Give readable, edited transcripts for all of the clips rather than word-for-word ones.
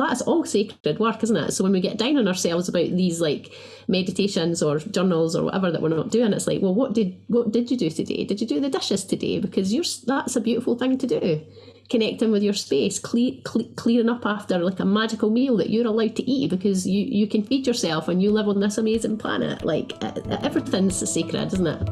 that's all sacred work, isn't it? So when we get down on ourselves about these like meditations or journals or whatever that we're not doing, it's like, well, what did you do today? Did you do the dishes today? Because that's a beautiful thing to do. Connecting with your space, clearing up after like a magical meal that you're allowed to eat because you can feed yourself and you live on this amazing planet. Like everything's sacred, isn't it?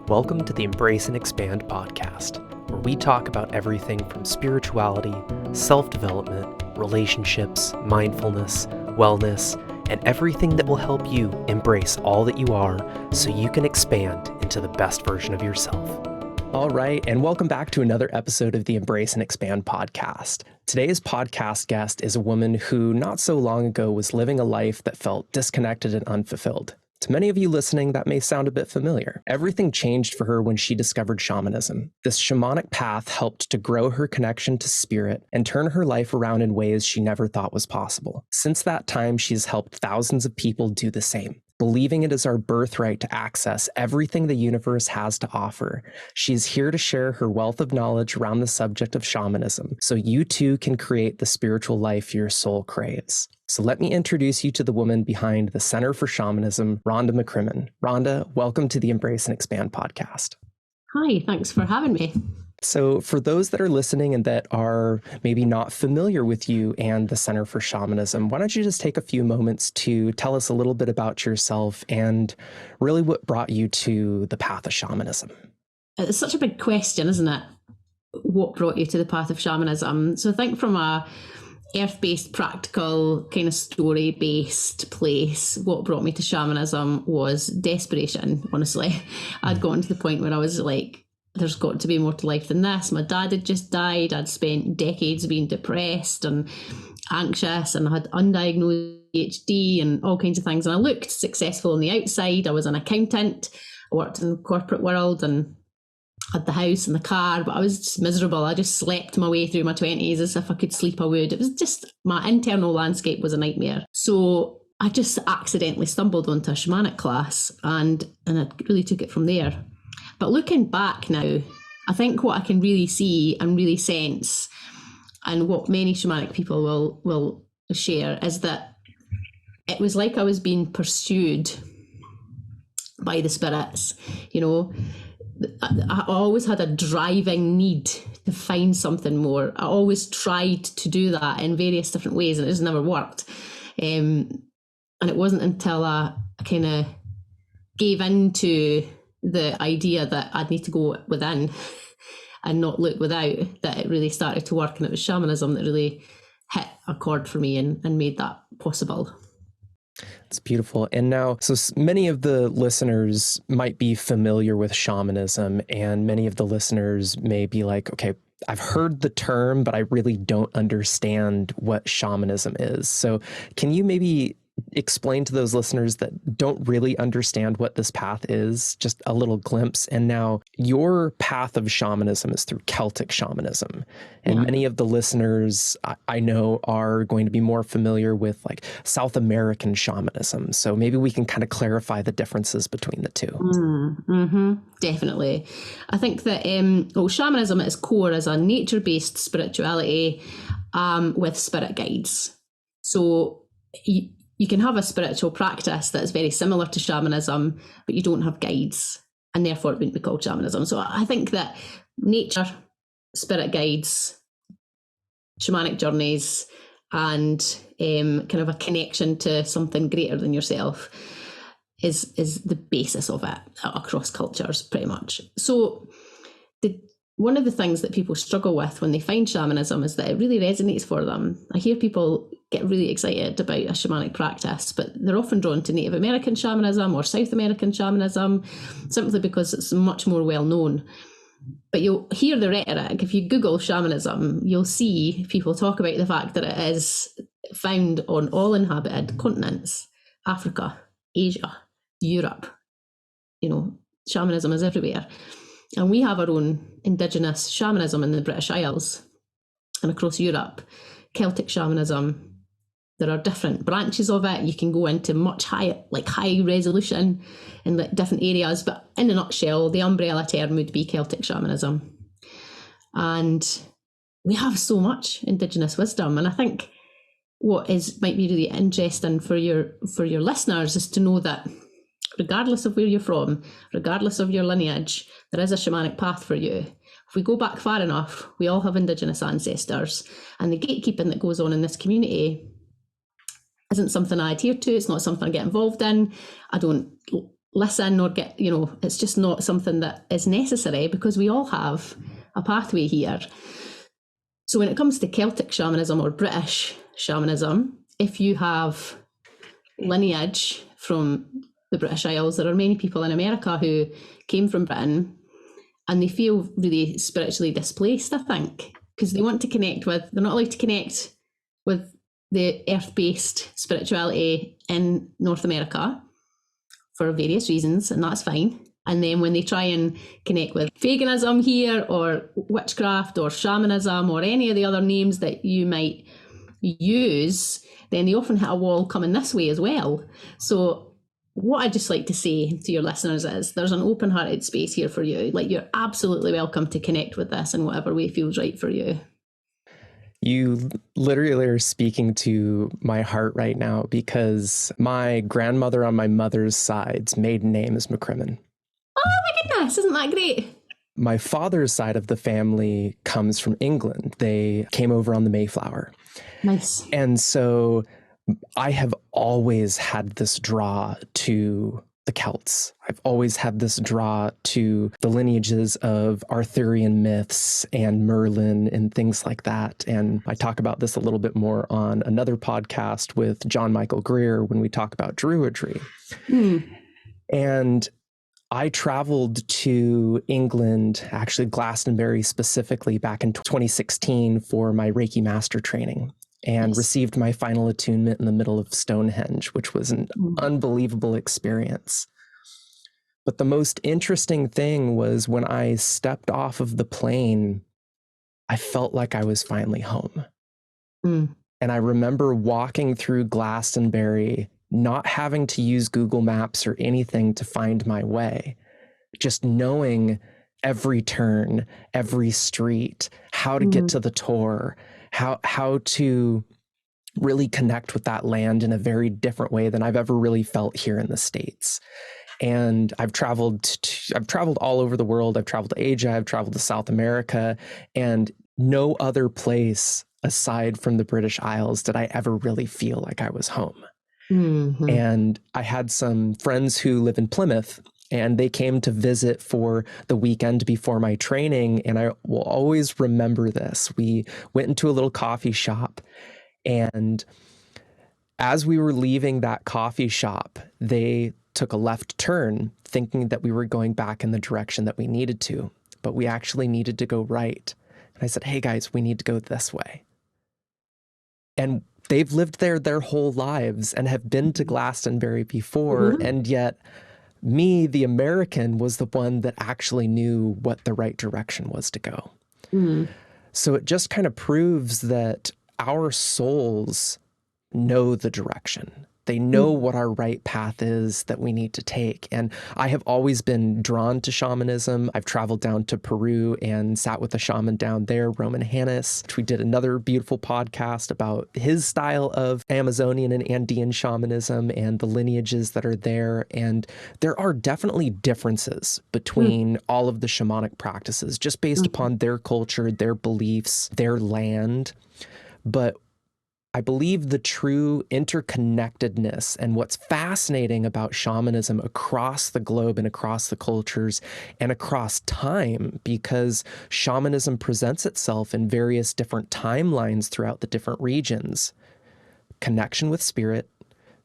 Welcome to the Embrace and Expand podcast, where we talk about everything from spirituality, self-development, relationships, mindfulness, wellness, and everything that will help you embrace all that you are so you can expand into the best version of yourself. All right, and welcome back to another episode of the Embrace and Expand podcast. Today's podcast guest is a woman who not so long ago was living a life that felt disconnected and unfulfilled. To many of you listening, that may sound a bit familiar. Everything changed for her when she discovered shamanism. This shamanic path helped to grow her connection to spirit and turn her life around in ways she never thought was possible. Since that time, she's helped thousands of people do the same. Believing it is our birthright to access everything the universe has to offer, she's here to share her wealth of knowledge around the subject of shamanism, so you too can create the spiritual life your soul craves. So let me introduce you to the woman behind the Center for Shamanism, Rhonda McCrimmon. Rhonda, welcome to the Embrace and Expand podcast. Hi, thanks for having me. So for those that are listening and that are maybe not familiar with you and the Center for Shamanism, why don't you just take a few moments to tell us a little bit about yourself and really what brought you to the path of shamanism? It's such a big question, isn't it? What brought you to the path of shamanism? So I think from a earth-based, practical, kind of story-based place, what brought me to shamanism was desperation, honestly. I'd gotten to the point where I was like, there's got to be more to life than this. My dad had just died. I'd spent decades being depressed and anxious, and I had undiagnosed ADHD and all kinds of things. And I looked successful on the outside. I was an accountant. I worked in the corporate world and had the house and the car, but I was just miserable. I just slept my way through my 20s as if I could sleep, I would. It was just, my internal landscape was a nightmare. So I just accidentally stumbled onto a shamanic class and I really took it from there. But looking back now, I think what I can really see and really sense, and what many shamanic people will share, is that it was like I was being pursued by the spirits. You know, I always had a driving need to find something more. I always tried to do that in various different ways, and it just never worked. And it wasn't until I kind of gave into the idea that I'd need to go within and not look without, that it really started to work. And it was shamanism that really hit a chord for me and made that possible. It's beautiful. And now, so many of the listeners might be familiar with shamanism, and many of the listeners may be like, okay, I've heard the term, but I really don't understand what shamanism is. So can you maybe explain to those listeners that don't really understand what this path is, just a little glimpse? And now your path of shamanism is through Celtic shamanism. And many of the listeners I know are going to be more familiar with like South American shamanism. So maybe we can kind of clarify the differences between the two. Definitely. I think that shamanism at its core is a nature-based spirituality with spirit guides. So you can have a spiritual practice that's very similar to shamanism, but you don't have guides, and therefore it wouldn't be called shamanism. So I think that nature, spirit guides, shamanic journeys, and kind of a connection to something greater than yourself is the basis of it across cultures, pretty much. So one of the things that people struggle with when they find shamanism is that it really resonates for them. I hear people get really excited about a shamanic practice, but they're often drawn to Native American shamanism or South American shamanism simply because it's much more well known. But you'll hear the rhetoric. If you Google shamanism, you'll see people talk about the fact that it is found on all inhabited continents: Africa, Asia, Europe. You know, shamanism is everywhere. And we have our own indigenous shamanism in the British Isles and across Europe. Celtic shamanism, there are different branches of it. You can go into much high resolution in like different areas, but in a nutshell, the umbrella term would be Celtic shamanism. And we have so much indigenous wisdom. And I think what might be really interesting for your listeners is to know that regardless of where you're from, regardless of your lineage, there is a shamanic path for you. If we go back far enough, we all have Indigenous ancestors, and the gatekeeping that goes on in this community isn't something I adhere to. It's not something I get involved in. I don't listen or get, it's just not something that is necessary, because we all have a pathway here. So when it comes to Celtic shamanism or British shamanism, if you have lineage from the British Isles, there are many people in America who came from Britain, and they feel really spiritually displaced, I think, because they want to connect with, they're not allowed to connect with the earth-based spirituality in North America for various reasons, and that's fine. And then when they try and connect with paganism here, or witchcraft, or shamanism, or any of the other names that you might use, then they often hit a wall coming this way as well. So what I'd just like to say to your listeners is there's an open-hearted space here for you. Like, you're absolutely welcome to connect with this in whatever way feels right for you. You literally are speaking to my heart right now, because my grandmother on my mother's side's maiden name is McCrimmon. Oh my goodness, isn't that great? My father's side of the family comes from England. They came over on the Mayflower. Nice. And so I have always had this draw to the Celts. I've always had this draw to the lineages of Arthurian myths and Merlin and things like that. And I talk about this a little bit more on another podcast with John Michael Greer when we talk about Druidry. And I traveled to England, actually Glastonbury specifically, back in 2016 for my Reiki master training, and received my final attunement in the middle of Stonehenge, which was an unbelievable experience. But the most interesting thing was when I stepped off of the plane, I felt like I was finally home. And I remember walking through Glastonbury, not having to use Google Maps or anything to find my way, just knowing every turn, every street, how to get to the Tor, how to really connect with that land in a very different way than I've ever really felt here in the States. And I've traveled all over the world. I've traveled to Asia, I've traveled to South America, and no other place aside from the British Isles did I ever really feel like I was home. And I had some friends who live in Plymouth, and they came to visit for the weekend before my training. And I will always remember this. We went into a little coffee shop, and as we were leaving that coffee shop, they took a left turn thinking that we were going back in the direction that we needed to, but we actually needed to go right. And I said, "Hey guys, we need to go this way." And they've lived there their whole lives and have been to Glastonbury before. And yet me, the American, was the one that actually knew what the right direction was to go. So it just kind of proves that our souls know the direction. They know what our right path is that we need to take. And I have always been drawn to shamanism. I've traveled down to Peru and sat with a shaman down there, Roman Hannes. We did another beautiful podcast about his style of Amazonian and Andean shamanism and the lineages that are there. And there are definitely differences between all of the shamanic practices, just based upon their culture, their beliefs, their land. But I believe the true interconnectedness and what's fascinating about shamanism across the globe and across the cultures and across time, because shamanism presents itself in various different timelines throughout the different regions. Connection with spirit,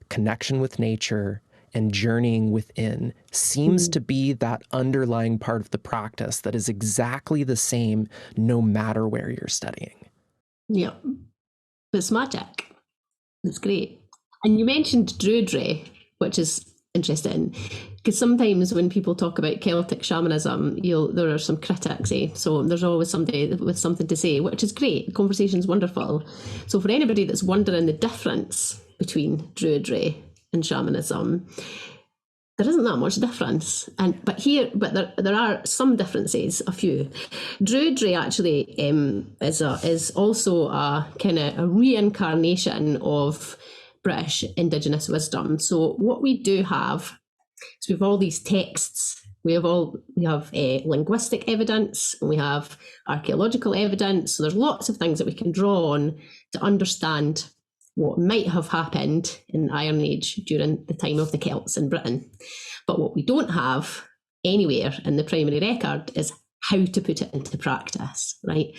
connection with nature, and journeying within seems to be that underlying part of the practice that is exactly the same no matter where you're studying. Yeah. It's magic. It's great. And you mentioned Druidry, which is interesting, because sometimes when people talk about Celtic shamanism, there are some critics, so there's always somebody with something to say, which is great. The conversation's wonderful. So for anybody that's wondering the difference between Druidry and shamanism, there isn't that much difference. But there are some differences, a few. Druidry actually is also a kind of a reincarnation of British Indigenous wisdom. So what we do have is we have all these texts. We have linguistic evidence, and we have archaeological evidence. So there's lots of things that we can draw on to understand what might have happened in the Iron Age during the time of the Celts in Britain. But what we don't have anywhere in the primary record is how to put it into practice, right?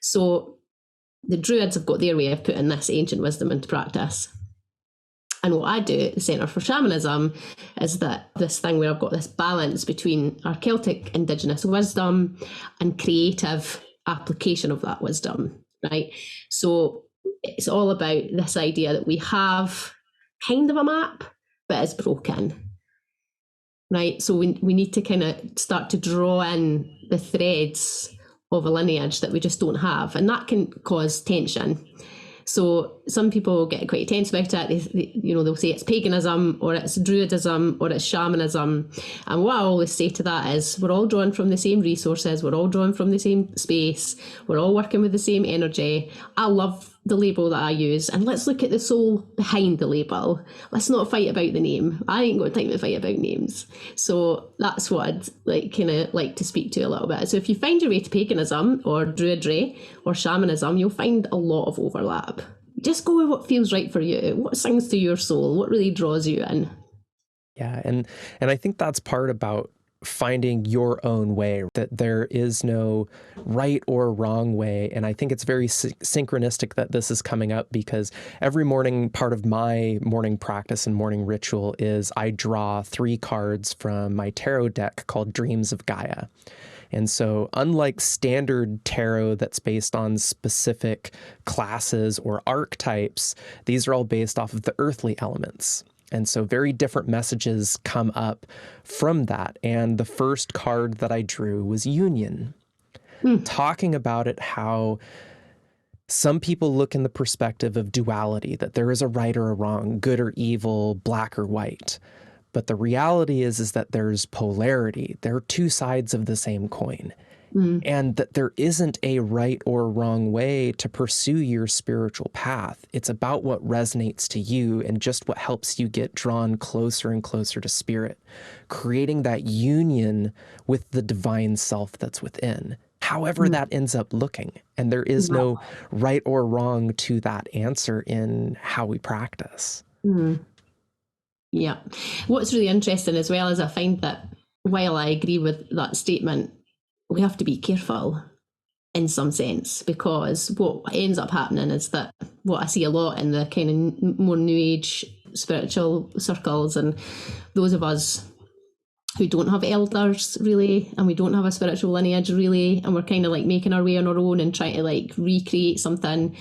So the Druids have got their way of putting this ancient wisdom into practice. And what I do at the Centre for Shamanism is that this thing where I've got this balance between our Celtic Indigenous wisdom and creative application of that wisdom, right? So it's all about this idea that we have kind of a map, but it's broken, right? So we need to kind of start to draw in the threads of a lineage that we just don't have, and that can cause tension. So some people get quite tense about it. They'll say it's paganism, or it's druidism, or it's shamanism. And what I always say to that is, we're all drawing from the same resources, we're all drawing from the same space, we're all working with the same energy. I love the label that I use, and let's look at the soul behind the label. Let's not fight about the name. I ain't got time to fight about names. So that's what I'd like to speak to a little bit. So if you find your way to paganism or druidry or shamanism, you'll find a lot of overlap. Just go with what feels right for you, what sings to your soul, what really draws you in. Yeah, and I think that's part about finding your own way, that there is no right or wrong way. And I think it's very synchronistic that this is coming up, because every morning, part of my morning practice and morning ritual is I draw 3 cards from my tarot deck called Dreams of Gaia. And so unlike standard tarot that's based on specific classes or archetypes, these are all based off of the earthly elements. And so very different messages come up from that. And the first card that I drew was union, talking about it, how some people look in the perspective of duality, that there is a right or a wrong, good or evil, black or white. But the reality is that there's polarity. There are 2 sides of the same coin. And that there isn't a right or wrong way to pursue your spiritual path. It's about what resonates to you and just what helps you get drawn closer and closer to spirit, creating that union with the divine self that's within, however that ends up looking. And there is no right or wrong to that answer in how we practice. Yeah. What's really interesting as well is I find that while I agree with that statement, we have to be careful in some sense, because what ends up happening is that what I see a lot in the kind of more new age spiritual circles, and those of us who don't have elders really, and we don't have a spiritual lineage really, and we're kind of like making our way on our own and trying to like recreate something.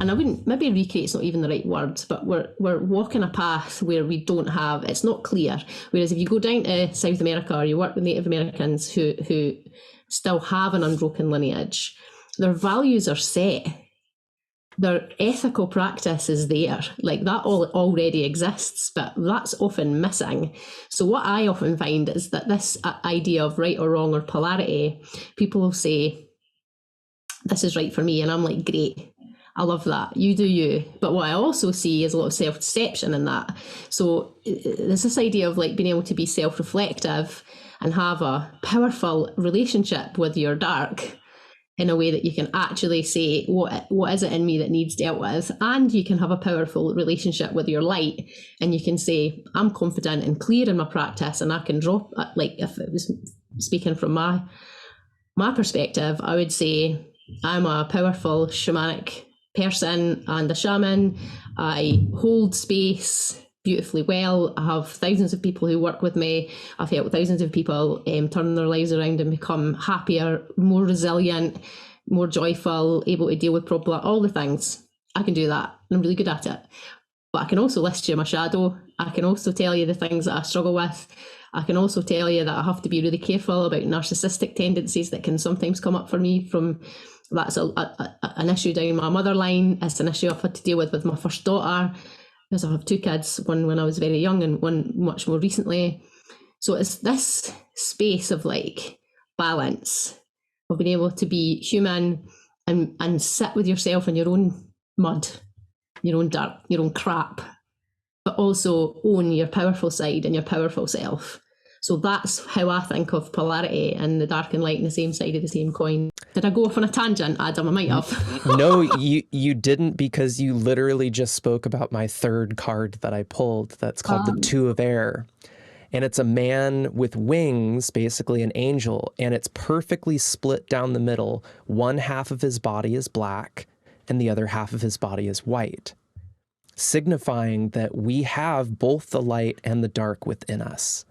And I wouldn't, maybe recreate's not even the right word, but we're walking a path where we don't have, it's not clear. Whereas if you go down to South America, or you work with Native Americans who still have an unbroken lineage, their values are set. Their ethical practice is there. Like that already exists, but that's often missing. So what I often find is that this idea of right or wrong or polarity, people will say, this is right for me. And I'm like, great. I love that. You do you. But what I also see is a lot of self-deception in that. So there's this idea of like being able to be self-reflective and have a powerful relationship with your dark in a way that you can actually say, what is it in me that needs dealt with? And you can have a powerful relationship with your light, and you can say, I'm confident and clear in my practice, and I can drop, like if it was speaking from my perspective, I would say I'm a powerful shamanic person and a shaman. I hold space beautifully well. I have thousands of people who work with me. I've helped thousands of people turn their lives around and become happier, more resilient, more joyful, able to deal with problems, all the things. I can do that. I'm really good at it. But I can also list you my shadow. I can also tell you the things that I struggle with. I can also tell you that I have to be really careful about narcissistic tendencies that can sometimes come up for me from, that's an issue down my mother line. It's an issue I've had to deal with my first daughter, because I have 2 kids, one when I was very young and one much more recently. So it's this space of like balance, of being able to be human and sit with yourself in your own mud, your own dirt, your own crap, but also own your powerful side and your powerful self. So that's how I think of polarity and the dark and light on the same side of the same coin. Did I go off on a tangent, Adam? I might have. No, you didn't, because you literally just spoke about my third card that I pulled that's called the Two of Air. And it's a man with wings, basically an angel, and it's perfectly split down the middle. One half of his body is black and the other half of his body is white, signifying that we have both the light and the dark within us.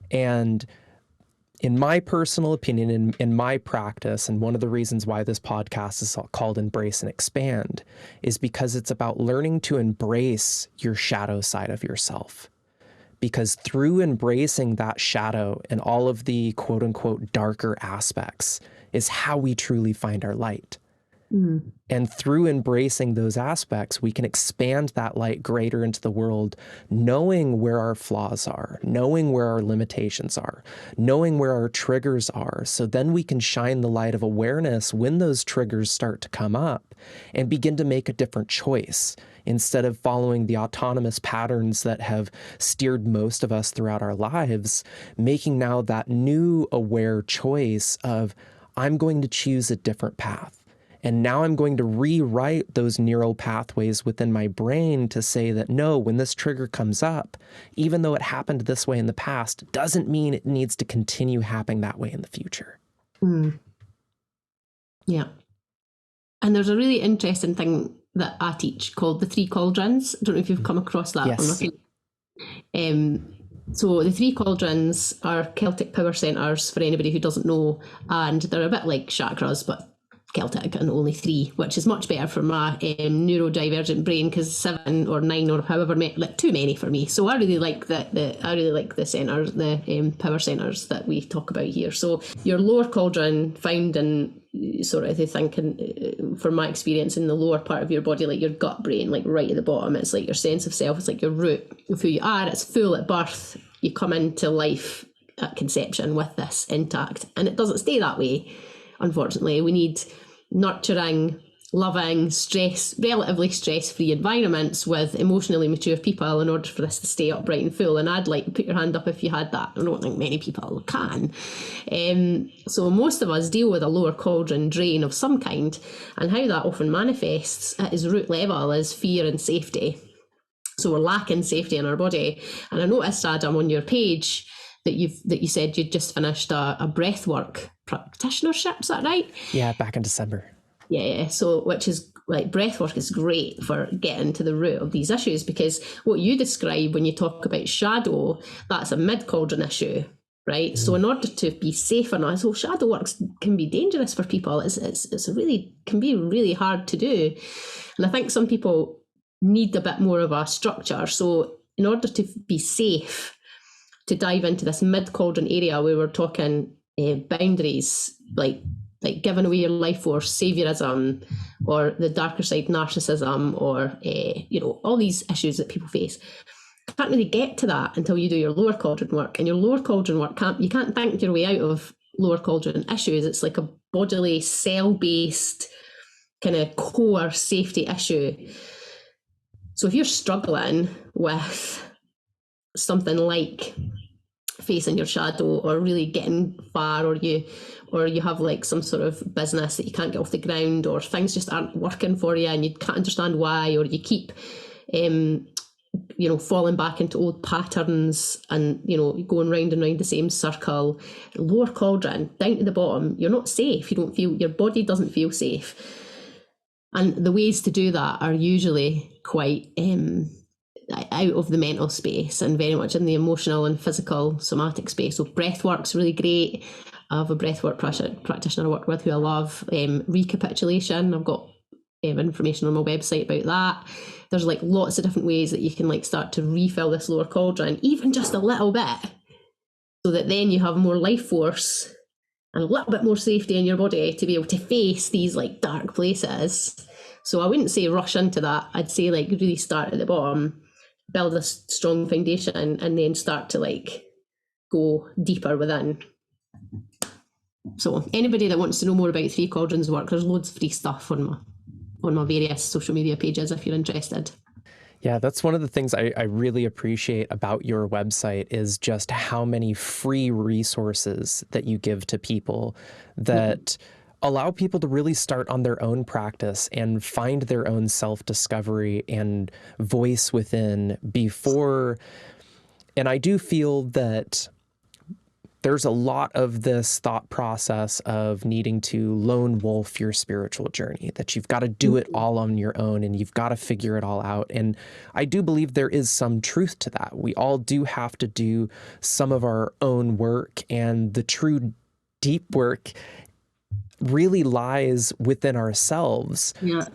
And in my personal opinion, in my practice, and one of the reasons why this podcast is called Embrace and Expand, is because it's about learning to embrace your shadow side of yourself. Because through embracing that shadow and all of the quote unquote darker aspects is how we truly find our light. And through embracing those aspects, we can expand that light greater into the world, knowing where our flaws are, knowing where our limitations are, knowing where our triggers are. So then we can shine the light of awareness when those triggers start to come up and begin to make a different choice, instead of following the autonomous patterns that have steered most of us throughout our lives, making now that new aware choice of, I'm going to choose a different path. And now I'm going to rewrite those neural pathways within my brain to say that, no, when this trigger comes up, even though it happened this way in the past, doesn't mean it needs to continue happening that way in the future. Yeah. And there's a really interesting thing that I teach called the three cauldrons. I don't know if you've come across that. Yes. So the three cauldrons are Celtic power centres for anybody who doesn't know, and they're a bit like chakras, but Celtic and only three, which is much better for my neurodivergent brain, because 7 or 9 or however many, like too many for me. So I really like the centres, the power centres that we talk about here. So your lower cauldron, found in sort of, I think, from my experience, in the lower part of your body, like your gut brain, like right at the bottom, it's like your sense of self. It's like your root of who you are. It's full at birth. You come into life at conception with this intact, and it doesn't stay that way. Unfortunately, we need nurturing, loving, relatively stress-free environments with emotionally mature people in order for this to stay upright and full. And I'd like to put your hand up if you had that. I don't think many people can. So most of us deal with a lower cauldron drain of some kind, and how that often manifests at its root level is fear and safety. So we're lacking safety in our body. And I noticed, Adam, on your page, that you said you'd just finished a breathwork practitionership, is that right? Yeah, back in December. Yeah. So, which is like, breathwork is great for getting to the root of these issues, because what you describe when you talk about shadow, that's a mid-cauldron issue, right? So in order to be safe enough, so shadow works can be dangerous for people. Can be really hard to do. And I think some people need a bit more of a structure. So in order to be safe, to dive into this mid-cauldron area where we're talking boundaries, like giving away your life force, saviorism, or the darker side narcissism, or all these issues that people face. You can't really get to that until you do your lower cauldron work. And your lower cauldron work, you can't think your way out of lower cauldron issues. It's like a bodily, cell-based kind of core safety issue. So if you're struggling with something like facing your shadow, or really getting far, or you have like some sort of business that you can't get off the ground, or things just aren't working for you and you can't understand why, or you keep falling back into old patterns and going round and round the same circle, lower cauldron down to the bottom, you're not safe. Your body doesn't feel safe, and the ways to do that are usually quite out of the mental space and very much in the emotional and physical somatic space. So breathwork's really great. I have a breathwork practitioner I work with who I love. Recapitulation, I've got information on my website about that. There's like lots of different ways that you can like start to refill this lower cauldron, even just a little bit, so that then you have more life force and a little bit more safety in your body to be able to face these like dark places. So I wouldn't say rush into that. I'd say like really start at the bottom, build a strong foundation, and then start to like go deeper within. So anybody that wants to know more about Three Cauldrons work, there's loads of free stuff on my various social media pages if you're interested. Yeah, that's one of the things I really appreciate about your website is just how many free resources that you give to people that allow people to really start on their own practice and find their own self-discovery and voice within before. And I do feel that there's a lot of this thought process of needing to lone wolf your spiritual journey, that you've got to do it all on your own and you've got to figure it all out. And I do believe there is some truth to that. We all do have to do some of our own work, and the true deep work really lies within ourselves. Yeah.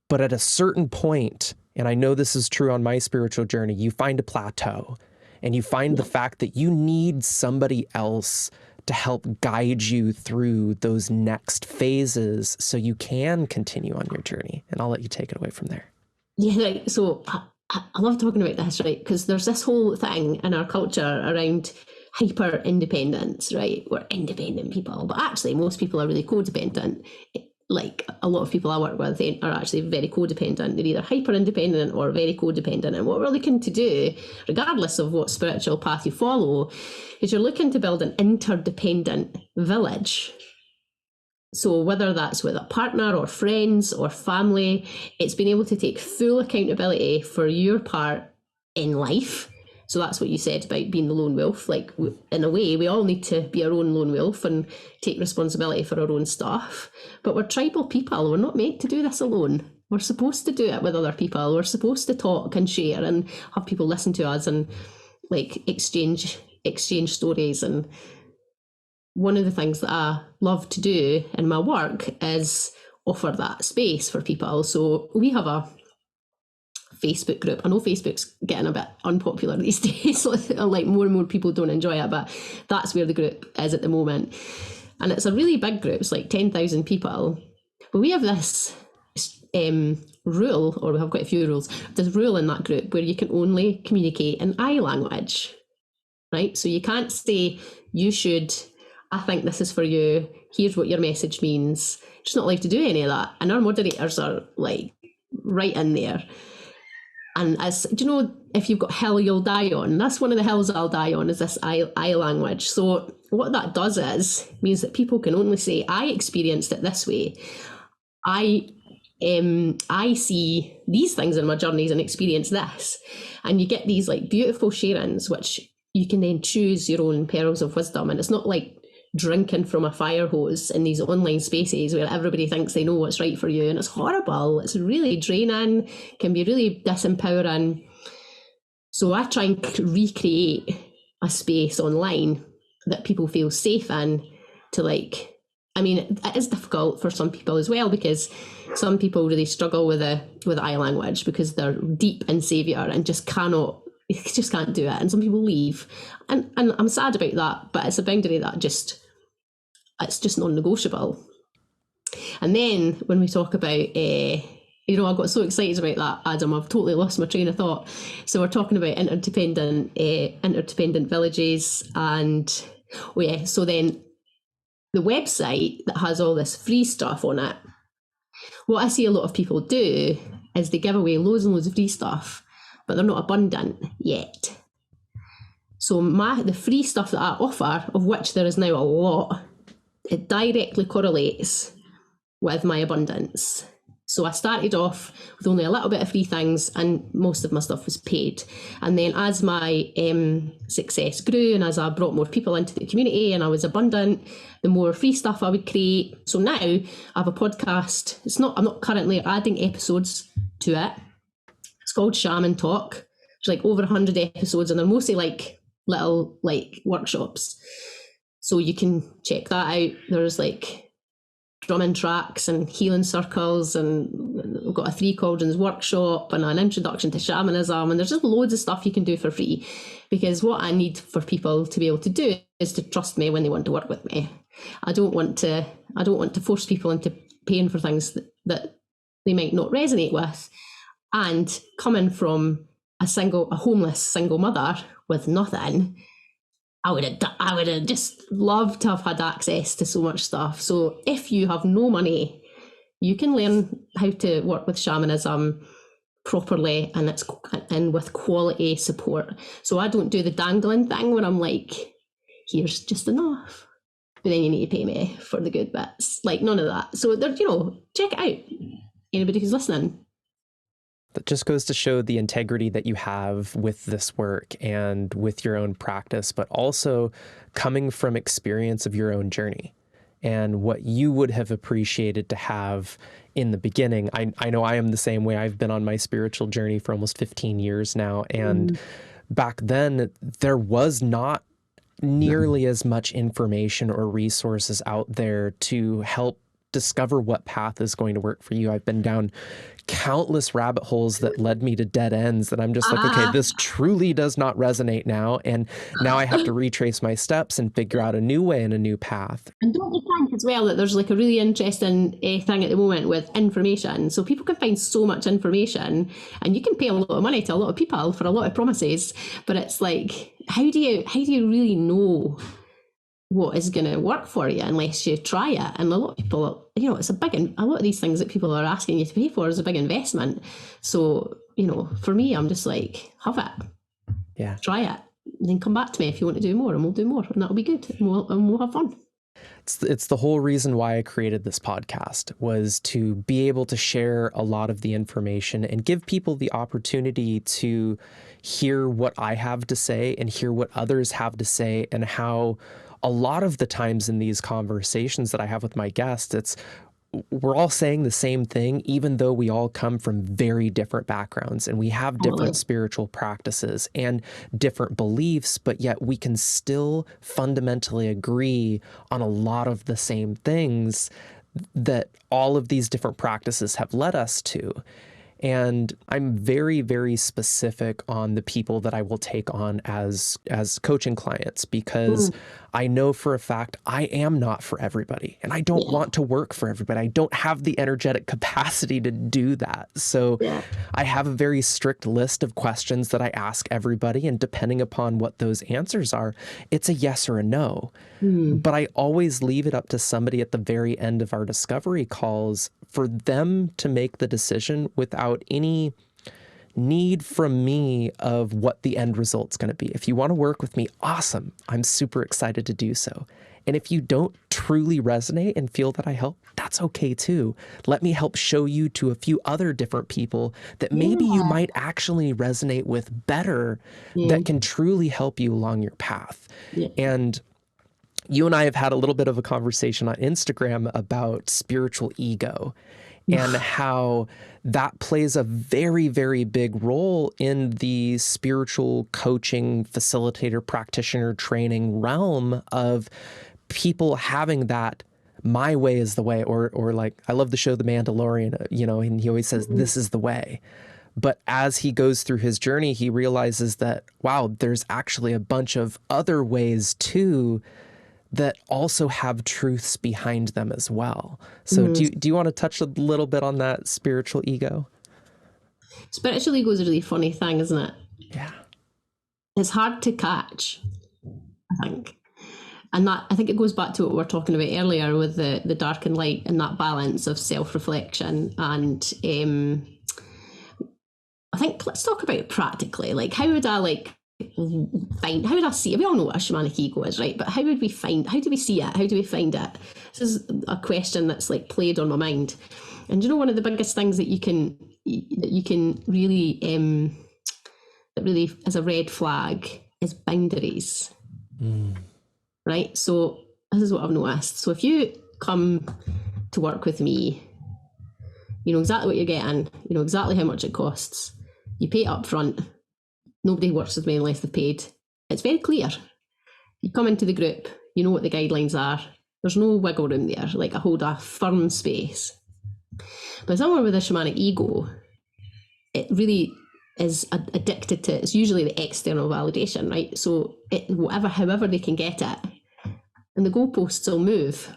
But at a certain point, and I know this is true on my spiritual journey, you find a plateau. And you find the fact that you need somebody else to help guide you through those next phases so you can continue on your journey. And I'll let you take it away from there. Yeah, right. So I love talking about this, right? Because there's this whole thing in our culture around hyper independence, right? We're independent people, but actually most people are really codependent. Like a lot of people I work with are actually very codependent. They're either hyper independent or very codependent. And what we're looking to do, regardless of what spiritual path you follow, is you're looking to build an interdependent village. So whether that's with a partner or friends or family, it's being able to take full accountability for your part in life. So that's what you said about being the lone wolf. Like, in a way, we all need to be our own lone wolf and take responsibility for our own stuff. But we're tribal people. We're not meant to do this alone. We're supposed to do it with other people. We're supposed to talk and share and have people listen to us and like exchange stories. And one of the things that I love to do in my work is offer that space for people. So we have a Facebook group. I know Facebook's getting a bit unpopular these days. Like more and more people don't enjoy it, but that's where the group is at the moment. And it's a really big group. It's like 10,000 people. But we have this rule, or we have quite a few rules. There's a rule in that group where you can only communicate in I language, right? So you can't say, you should, I think this is for you, here's what your message means. Just not allowed to do any of that. And our moderators are like right in there. And as do you know, if you've got hell you'll die on, that's one of the hills I'll die on, is this I language. So what that does is means that people can only say, I experienced it this way. I see these things in my journeys and experience this. And you get these like beautiful sharings, which you can then choose your own pearls of wisdom. And it's not like drinking from a fire hose in these online spaces where everybody thinks they know what's right for you, and it's horrible. It's really draining, can be really disempowering. So I try and recreate a space online that people feel safe in to like, I mean, it is difficult for some people as well, because some people really struggle with I language because they're deep in savior and just can't do it. And some people leave. And I'm sad about that, but it's a boundary that it's just non-negotiable. And then when we talk about, I got so excited about that, Adam, I've totally lost my train of thought. So we're talking about interdependent villages, and so then the website that has all this free stuff on it, what I see a lot of people do is they give away loads and loads of free stuff, but they're not abundant yet. So the free stuff that I offer, of which there is now a lot, it directly correlates with my abundance. So I started off with only a little bit of free things, and most of my stuff was paid. And then as my success grew, and as I brought more people into the community and I was abundant, the more free stuff I would create. So now I have a podcast. I'm not currently adding episodes to it. It's called Shaman Talk. There's like over 100 episodes, and they're mostly like little like workshops. So you can check that out. There's like drumming tracks and healing circles, and we've got a Three Cauldrons workshop and an introduction to shamanism, and there's just loads of stuff you can do for free, because what I need for people to be able to do is to trust me when they want to work with me. I don't want to force people into paying for things that they might not resonate with. And coming from a homeless single mother with nothing, I would have just loved to have had access to so much stuff. So if you have no money, you can learn how to work with shamanism properly and with quality support. So I don't do the dangling thing where I'm like, here's just enough, but then you need to pay me for the good bits. Like, none of that. So there, check it out. Anybody who's listening. That just goes to show the integrity that you have with this work and with your own practice, but also coming from experience of your own journey and what you would have appreciated to have in the beginning. I know I am the same way. I've been on my spiritual journey for almost 15 years now. And back then, there was not nearly as much information or resources out there to help discover what path is going to work for you. I've been down countless rabbit holes that led me to dead ends that I'm just like, okay, this truly does not resonate now. And now I have to retrace my steps and figure out a new way and a new path. And don't you think as well that there's like a really interesting thing at the moment with information? So people can find so much information and you can pay a lot of money to a lot of people for a lot of promises, but it's like, how do you really know what is going to work for you unless you try it? And a lot of people, it's a lot of these things that people are asking you to pay for is a big investment. So, for me, I'm just like, have it. Yeah. Try it. And then come back to me if you want to do more, and we'll do more, and that'll be good. And we'll have fun. It's the whole reason why I created this podcast, was to be able to share a lot of the information and give people the opportunity to hear what I have to say and hear what others have to say, and how a lot of the times in these conversations that I have with my guests, we're all saying the same thing, even though we all come from very different backgrounds and we have different spiritual practices and different beliefs, but yet we can still fundamentally agree on a lot of the same things that all of these different practices have led us to. And I'm very, very specific on the people that I will take on as coaching clients, because I know for a fact I am not for everybody, and I don't want to work for everybody. I don't have the energetic capacity to do that. So I have a very strict list of questions that I ask everybody, and depending upon what those answers are, it's a yes or a no. But I always leave it up to somebody at the very end of our discovery calls for them to make the decision without any need from me of what the end result's going to be. If you want to work with me, awesome. I'm super excited to do so. And if you don't truly resonate and feel that I help, that's okay too. Let me help show you to a few other different people that maybe you might actually resonate with better, that can truly help you along your path. And you and I have had a little bit of a conversation on Instagram about spiritual ego and how that plays a very, very big role in the spiritual coaching, facilitator, practitioner training realm of people having that my way is the way, or like, I love the show The Mandalorian, and he always says, this is the way. But as he goes through his journey, he realizes that, wow, there's actually a bunch of other ways too that also have truths behind them as well. So do you want to touch a little bit on that spiritual ego? Spiritual ego is a really funny thing, isn't it? Yeah. It's hard to catch, I think. And that, I think it goes back to what we were talking about earlier with the dark and light and that balance of self-reflection. And I think let's talk about it practically. Like, how would I how would I see it? We all know what a shamanic ego is, right? But how do we see it? How do we find it? This is a question that's like played on my mind. And one of the biggest things that you can really that really is a red flag is boundaries. Right? So this is what I've noticed. So if you come to work with me, you know exactly what you're getting, you know exactly how much it costs, you pay it up front. Nobody works with me unless they've paid. It's very clear. You come into the group, you know what the guidelines are. There's no wiggle room there. Like, I hold a firm space. But someone with a shamanic ego, it really is addicted to, it's usually the external validation, right? So however they can get it, and the goalposts will move.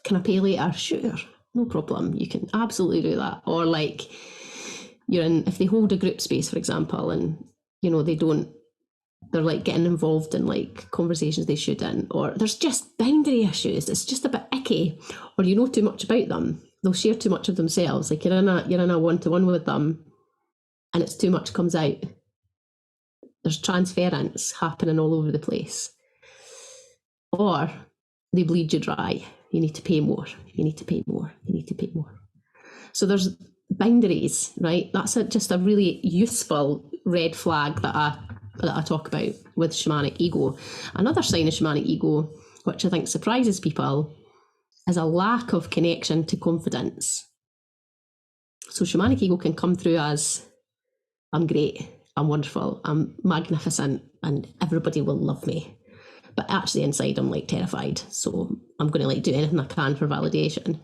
Can I pay later? Sure, no problem. You can absolutely do that. Or like, if they hold a group space, for example, and they don't they're like getting involved in like conversations they shouldn't, or there's just boundary issues. It's just a bit icky, or you know too much about them. They'll share too much of themselves. Like you're in a one-to-one with them, and it's too much comes out. There's transference happening all over the place, or they bleed you dry. You need to pay more. You need to pay more. You need to pay more. So there's boundaries, right? That's just a really useful red flag that I talk about with shamanic ego. Another sign of shamanic ego, which I think surprises people, is a lack of connection to confidence. So shamanic ego can come through as, I'm great, I'm wonderful, I'm magnificent, and everybody will love me. But actually inside I'm like terrified. So I'm going to like do anything I can for validation.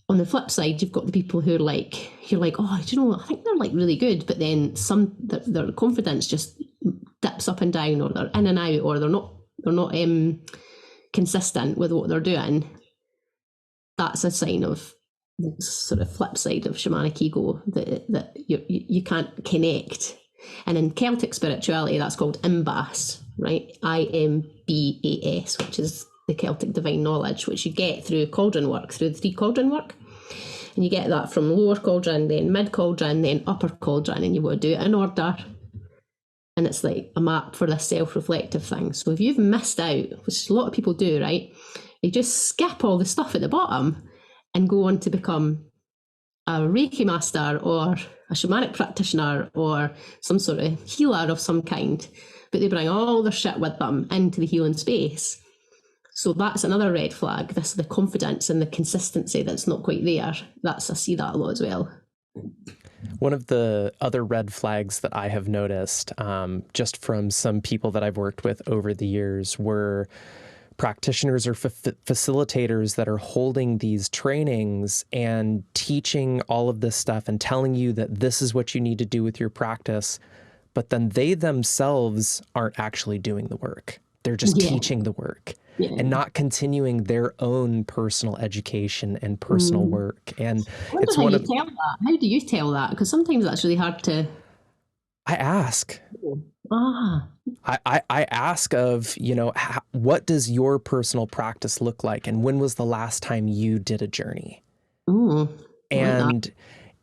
On the flip side, you've got the people who are like, you're like, oh, do you know, I think they're like really good, but then their confidence just dips up and down, or they're in and out, or they're not consistent with what they're doing. That's a sign of the sort of flip side of shamanic ego, that you can't connect. And in Celtic spirituality, that's called imbas, right? IMBAS, which is the Celtic divine knowledge, which you get through cauldron work, through the 3 cauldron work. And you get that from lower cauldron, then mid cauldron, then upper cauldron, and you want to do it in order. And it's like a map for this self-reflective thing. So if you've missed out, which a lot of people do, right? You just skip all the stuff at the bottom and go on to become a Reiki master or a shamanic practitioner or some sort of healer of some kind. But they bring all their shit with them into the healing space. So that's another red flag. This is the confidence and the consistency that's not quite there. I see that a lot as well. One of the other red flags that I have noticed, just from some people that I've worked with over the years, were practitioners or facilitators that are holding these trainings and teaching all of this stuff and telling you that this is what you need to do with your practice, but then they themselves aren't actually doing the work. They're just teaching the work. And not continuing their own personal education and personal work. And it's one of tell that. How do you tell that? Because sometimes that's really hard to. I ask. I ask of, what does your personal practice look like, and when was the last time you did a journey?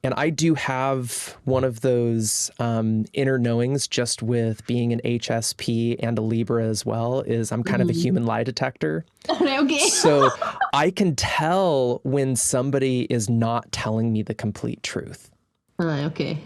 And I do have one of those inner knowings, just with being an HSP and a Libra as well, is I'm kind of a human lie detector. Okay. So I can tell when somebody is not telling me the complete truth. Okay.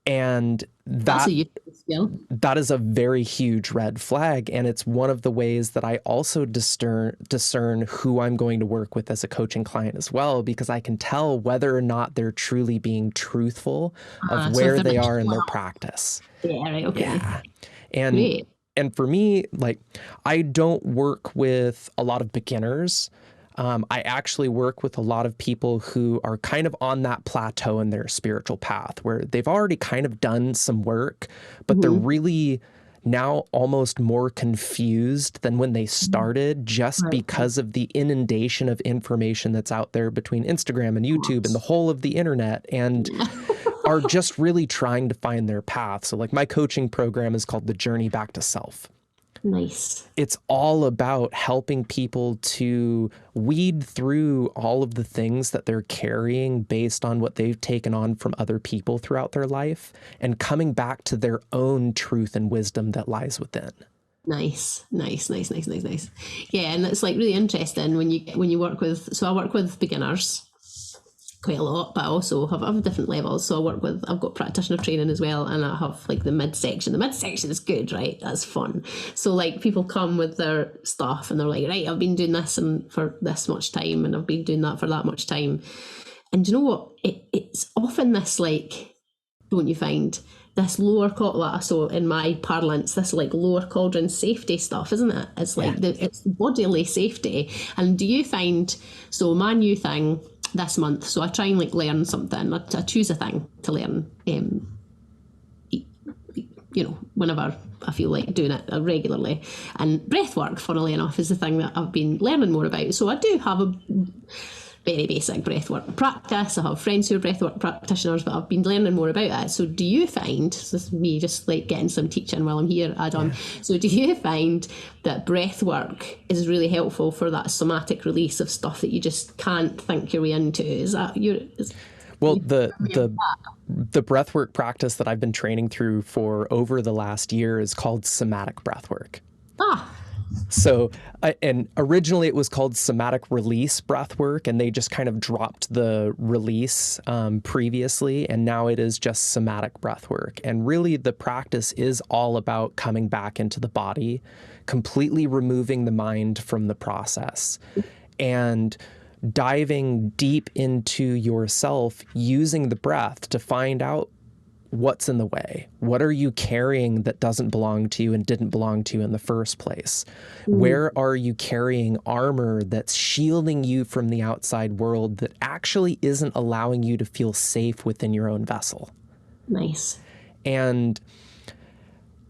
And that's a useful skill. That is a very huge red flag. And it's one of the ways that I also discern who I'm going to work with as a coaching client as well, because I can tell whether or not they're truly being truthful of where they are in their practice. Yeah, right, okay. Yeah. Great. And for me, like, I don't work with a lot of beginners. I actually work with a lot of people who are kind of on that plateau in their spiritual path, where they've already kind of done some work, but they're really now almost more confused than when they started, just because of the inundation of information that's out there between Instagram and YouTube and the whole of the internet, and are just really trying to find their path. So like my coaching program is called The Journey Back to Self. Nice. It's all about helping people to weed through all of the things that they're carrying based on what they've taken on from other people throughout their life, and coming back to their own truth and wisdom that lies within. Nice. Yeah, and it's like really interesting when you work with. So I work with beginners quite a lot, but I also have different levels. So I've got practitioner training as well, and I have like the midsection. The midsection is good, right? That's fun. So like people come with their stuff and they're like, right, I've been doing this and for this much time, and I've been doing that for that much time. And you know what? It's often this, like, don't you find this lower cauldron, so in my parlance, this like lower cauldron safety stuff, isn't it? It's like it's bodily safety. And do you find, so my new thing this month, so I try and like learn something. I choose a thing to learn, whenever I feel like doing it regularly. And breath work, funnily enough, is the thing that I've been learning more about. So I do have very basic breathwork practice. I have friends who are breathwork practitioners, but I've been learning more about it. So do you find, this is me just like getting some teaching while I'm here, Adam, so do you find that breathwork is really helpful for that somatic release of stuff that you just can't think your way into? Is that your... Well, the breathwork practice that I've been training through for over the last year is called somatic breathwork. So, and originally it was called somatic release breathwork, and they just kind of dropped the release previously, and now it is just somatic breathwork. And really the practice is all about coming back into the body, completely removing the mind from the process, and diving deep into yourself using the breath to find out what's in the way. What are you carrying that doesn't belong to you and didn't belong to you in the first place? Where are you carrying armor that's shielding you from the outside world that actually isn't allowing you to feel safe within your own vessel? Nice. And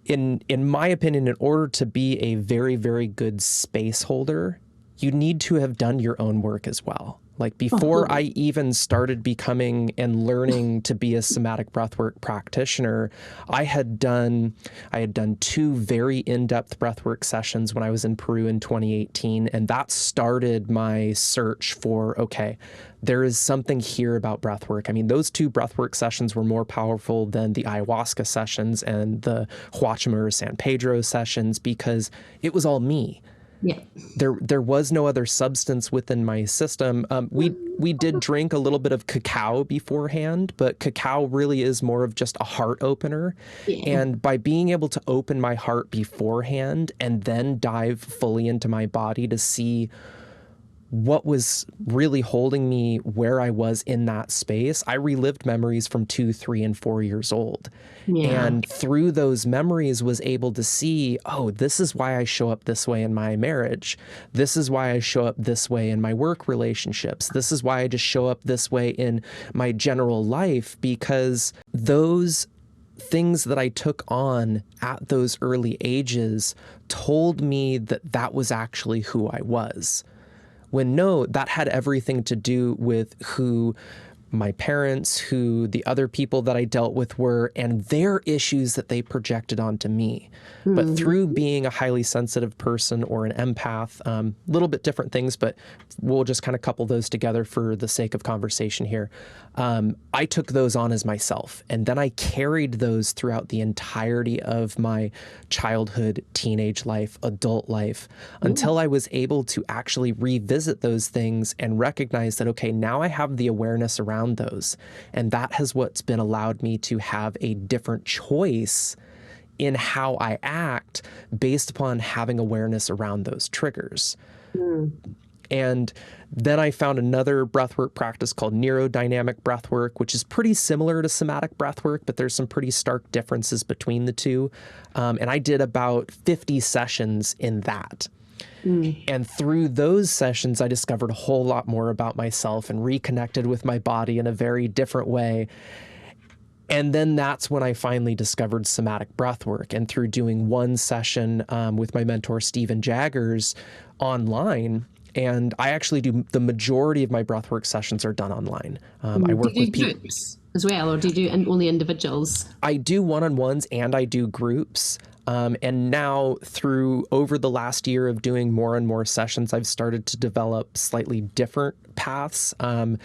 in my opinion, in order to be a very, very good space holder, you need to have done your own work as well. Like before I even started becoming and learning to be a somatic breathwork practitioner, I had done 2 very in-depth breathwork sessions when I was in Peru in 2018. And that started my search for, okay, there is something here about breathwork. I mean, those 2 breathwork sessions were more powerful than the ayahuasca sessions and the Huachuma or San Pedro sessions because it was all me. Yeah. There was no other substance within my system. We did drink a little bit of cacao beforehand, but cacao really is more of just a heart opener. Yeah. And by being able to open my heart beforehand and then dive fully into my body to see what was really holding me where I was in that space, I relived memories from 2, 3, and 4 years old. Yeah. And through those memories was able to see, oh, this is why I show up this way in my marriage. This is why I show up this way in my work relationships. This is why I just show up this way in my general life, because those things that I took on at those early ages told me that that was actually who I was. When no, that had everything to do with who my parents, who the other people that I dealt with were, and their issues that they projected onto me. Mm-hmm. But through being a highly sensitive person or an empath, a little bit different things, but we'll just kind of couple those together for the sake of conversation here. I took those on as myself, and then I carried those throughout the entirety of my childhood, teenage life, adult life, until I was able to actually revisit those things and recognize that, okay, now I have the awareness around those. And that has what's been allowed me to have a different choice in how I act based upon having awareness around those triggers. And then I found another breathwork practice called neurodynamic breathwork, which is pretty similar to somatic breathwork, but there's some pretty stark differences between the two. And I did about 50 sessions in that. And through those sessions, I discovered a whole lot more about myself and reconnected with my body in a very different way. And then that's when I finally discovered somatic breathwork. And through doing one session with my mentor, Stephen Jaggers, online, and I actually do the majority of my breathwork sessions are done online. I work with people groups as well, or do you do only individuals? I do one-on-ones and I do groups. And now over the last year of doing more and more sessions, I've started to develop slightly different paths. I'm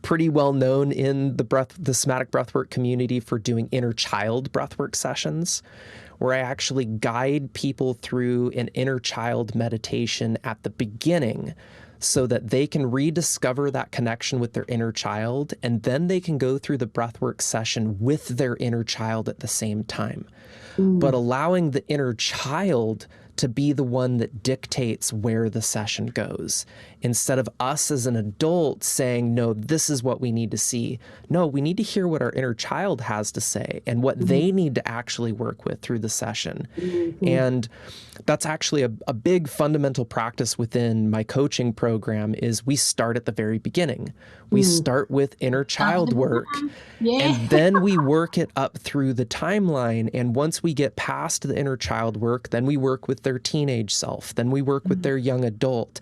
pretty well known in the somatic breathwork community for doing inner child breathwork sessions, where I actually guide people through an inner child meditation at the beginning so that they can rediscover that connection with their inner child, and then they can go through the breathwork session with their inner child at the same time. But allowing the inner child to be the one that dictates where the session goes, instead of us as an adult saying, no, this is what we need to see. No, we need to hear what our inner child has to say and what they need to actually work with through the session. And that's actually a big fundamental practice within my coaching program is we start at the very beginning. We start with inner child work, and then we work it up through the timeline. And once we get past the inner child work, then we work with their teenage self, then we work with their young adult.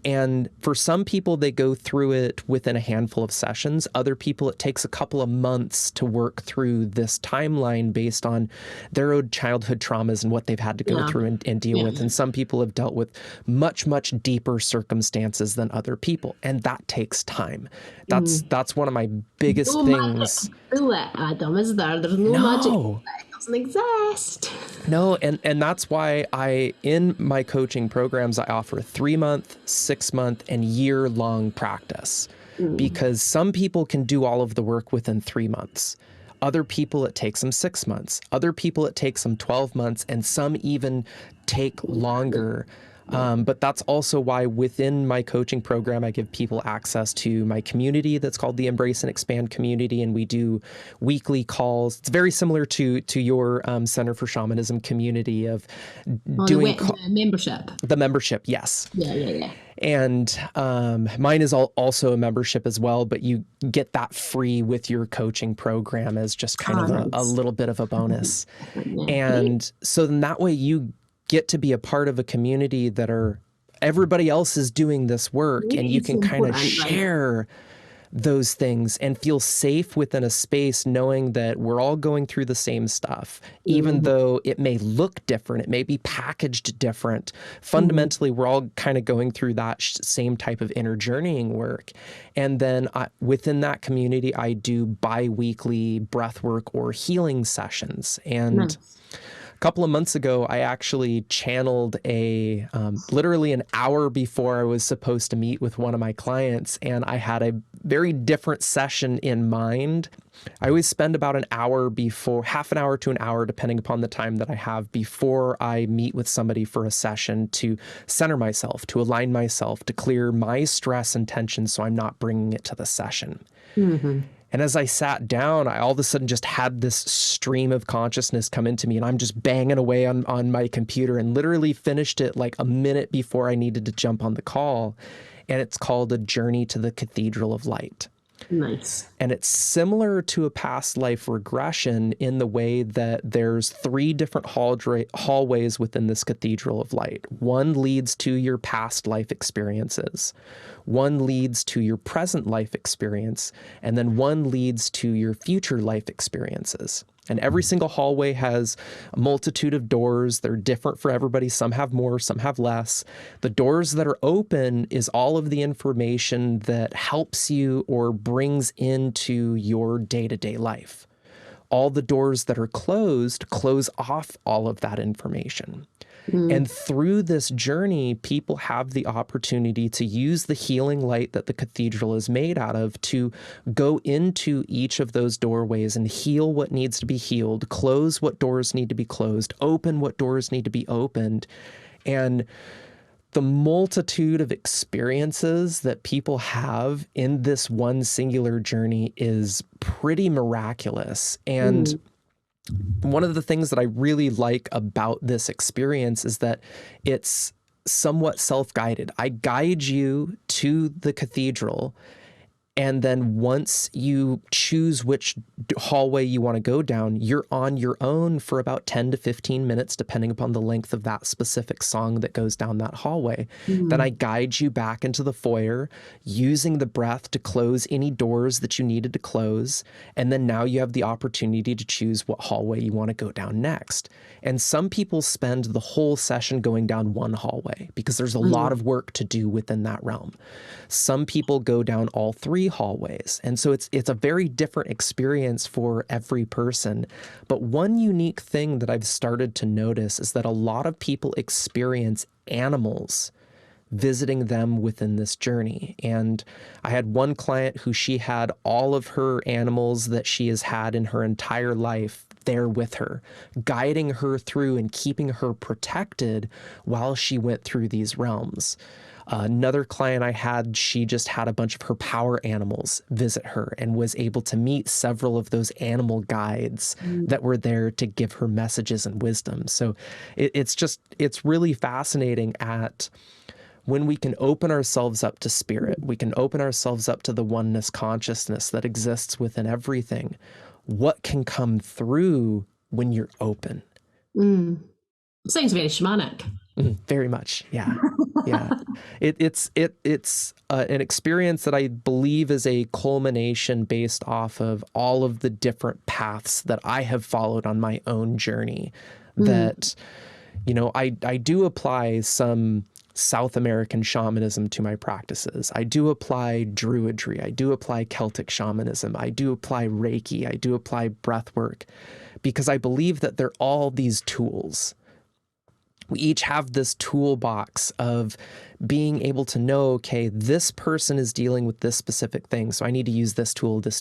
And for some people, they go through it within a handful of sessions. Other people, it takes a couple of months to work through this timeline based on their own childhood traumas and what they've had to go through and deal with. And some people have dealt with much, much deeper circumstances than other people. And that takes time. That's one of my biggest things. Adam, is there? There's no magic. It doesn't exist. No, and that's why in my coaching programs, I offer 3-month, 6-month, and year-long practice. Because some people can do all of the work within 3 months. Other people, it takes them 6 months. Other people, it takes them 12 months, and some even take longer. But that's also why within my coaching program, I give people access to my community that's called the Embrace and Expand community. And we do weekly calls. It's very similar to your Center for Shamanism community of doing the membership. The membership, yes. Yeah. And mine is also a membership as well, but you get that free with your coaching program as just kind of a little bit of a bonus. And so then that way you get to be a part of a community that everybody else is doing this work, and you can kind of share those things and feel safe within a space knowing that we're all going through the same stuff, even though it may look different, it may be packaged different. Fundamentally, we're all kind of going through that same type of inner journeying work. And then within that community, I do bi-weekly breath work or healing sessions. And a couple of months ago, I actually channeled literally an hour before I was supposed to meet with one of my clients, and I had a very different session in mind. I always spend about an hour before, half an hour to an hour, depending upon the time that I have before I meet with somebody for a session, to center myself, to align myself, to clear my stress and tension so I'm not bringing it to the session. And as I sat down, I all of a sudden just had this stream of consciousness come into me, and I'm just banging away on my computer and literally finished it like a minute before I needed to jump on the call. And it's called A Journey to the Cathedral of Light. Nice. And it's similar to a past life regression in the way that there's 3 different hallways within this Cathedral of Light. One leads to your past life experiences. One leads to your present life experience. And then one leads to your future life experiences. And every single hallway has a multitude of doors. They're different for everybody. Some have more, some have less. The doors that are open is all of the information that helps you or brings into your day-to-day life. All the doors that are closed close off all of that information. And through this journey, people have the opportunity to use the healing light that the cathedral is made out of to go into each of those doorways and heal what needs to be healed, close what doors need to be closed, open what doors need to be opened. And the multitude of experiences that people have in this one singular journey is pretty miraculous. And one of the things that I really like about this experience is that it's somewhat self-guided. I guide you to the cathedral, and then once you choose which hallway you want to go down, you're on your own for about 10 to 15 minutes, depending upon the length of that specific song that goes down that hallway. Then I guide you back into the foyer, using the breath to close any doors that you needed to close. And then now you have the opportunity to choose what hallway you want to go down next. And some people spend the whole session going down one hallway because there's a lot of work to do within that realm. Some people go down all 3 hallways. And so it's a very different experience for every person. But one unique thing that I've started to notice is that a lot of people experience animals visiting them within this journey. And I had one client who she had all of her animals that she has had in her entire life there with her, guiding her through and keeping her protected while she went through these realms. Another client I had, she just had a bunch of her power animals visit her and was able to meet several of those animal guides that were there to give her messages and wisdom. So it's really fascinating at when we can open ourselves up to spirit, we can open ourselves up to the oneness consciousness that exists within everything. What can come through when you're open? Sounds very shamanic. Very much. Yeah. Yeah. It's an experience that I believe is a culmination based off of all of the different paths that I have followed on my own journey. That, you know, I do apply some South American shamanism to my practices. I do apply druidry. I do apply Celtic shamanism. I do apply Reiki. I do apply breath work, because I believe that they're all these tools. We each have this toolbox of being able to know, okay, this person is dealing with this specific thing, so I need to use this tool, and this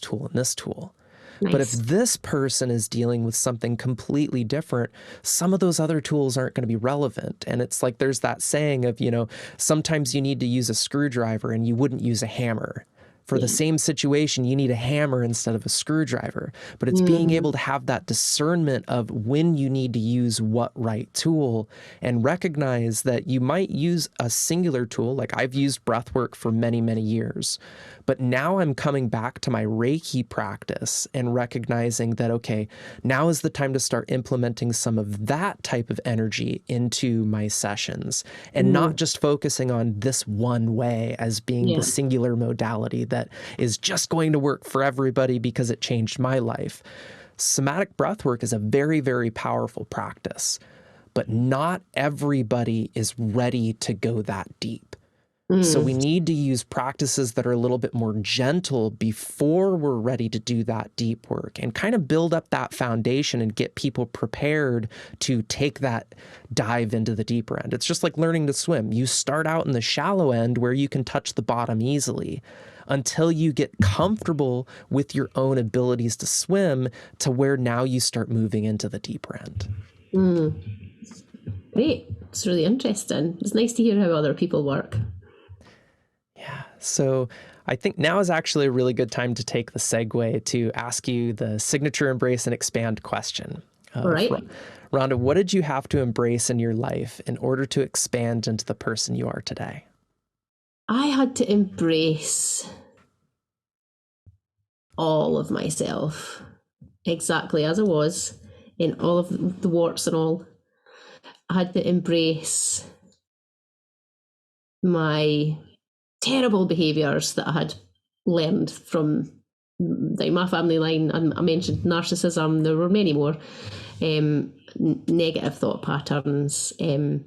tool. Nice. But if this person is dealing with something completely different, some of those other tools aren't going to be relevant. And it's like there's that saying of, you know, sometimes you need to use a screwdriver and you wouldn't use a hammer. For the same situation, you need a hammer instead of a screwdriver. But it's being able to have that discernment of when you need to use what right tool, and recognize that you might use a singular tool. Like I've used breath work for many, many years. But now I'm coming back to my Reiki practice and recognizing that, okay, now is the time to start implementing some of that type of energy into my sessions, and not just focusing on this one way as being the singular modality that is just going to work for everybody because it changed my life. Somatic breathwork is a very, very powerful practice, but not everybody is ready to go that deep. So we need to use practices that are a little bit more gentle before we're ready to do that deep work, and kind of build up that foundation and get people prepared to take that dive into the deeper end. It's just like learning to swim. You start out in the shallow end where you can touch the bottom easily, until you get comfortable with your own abilities to swim, to where now you start moving into the deeper end. Great. It's really interesting. It's nice to hear how other people work. Yeah. So I think now is actually a really good time to take the segue to ask you the signature embrace and expand question. All right. Rhonda, what did you have to embrace in your life in order to expand into the person you are today? I had to embrace all of myself exactly as I was, in all of the warts and all. I had to embrace my terrible behaviours that I had learned from my family line. I mentioned narcissism. There were many more. Negative thought patterns,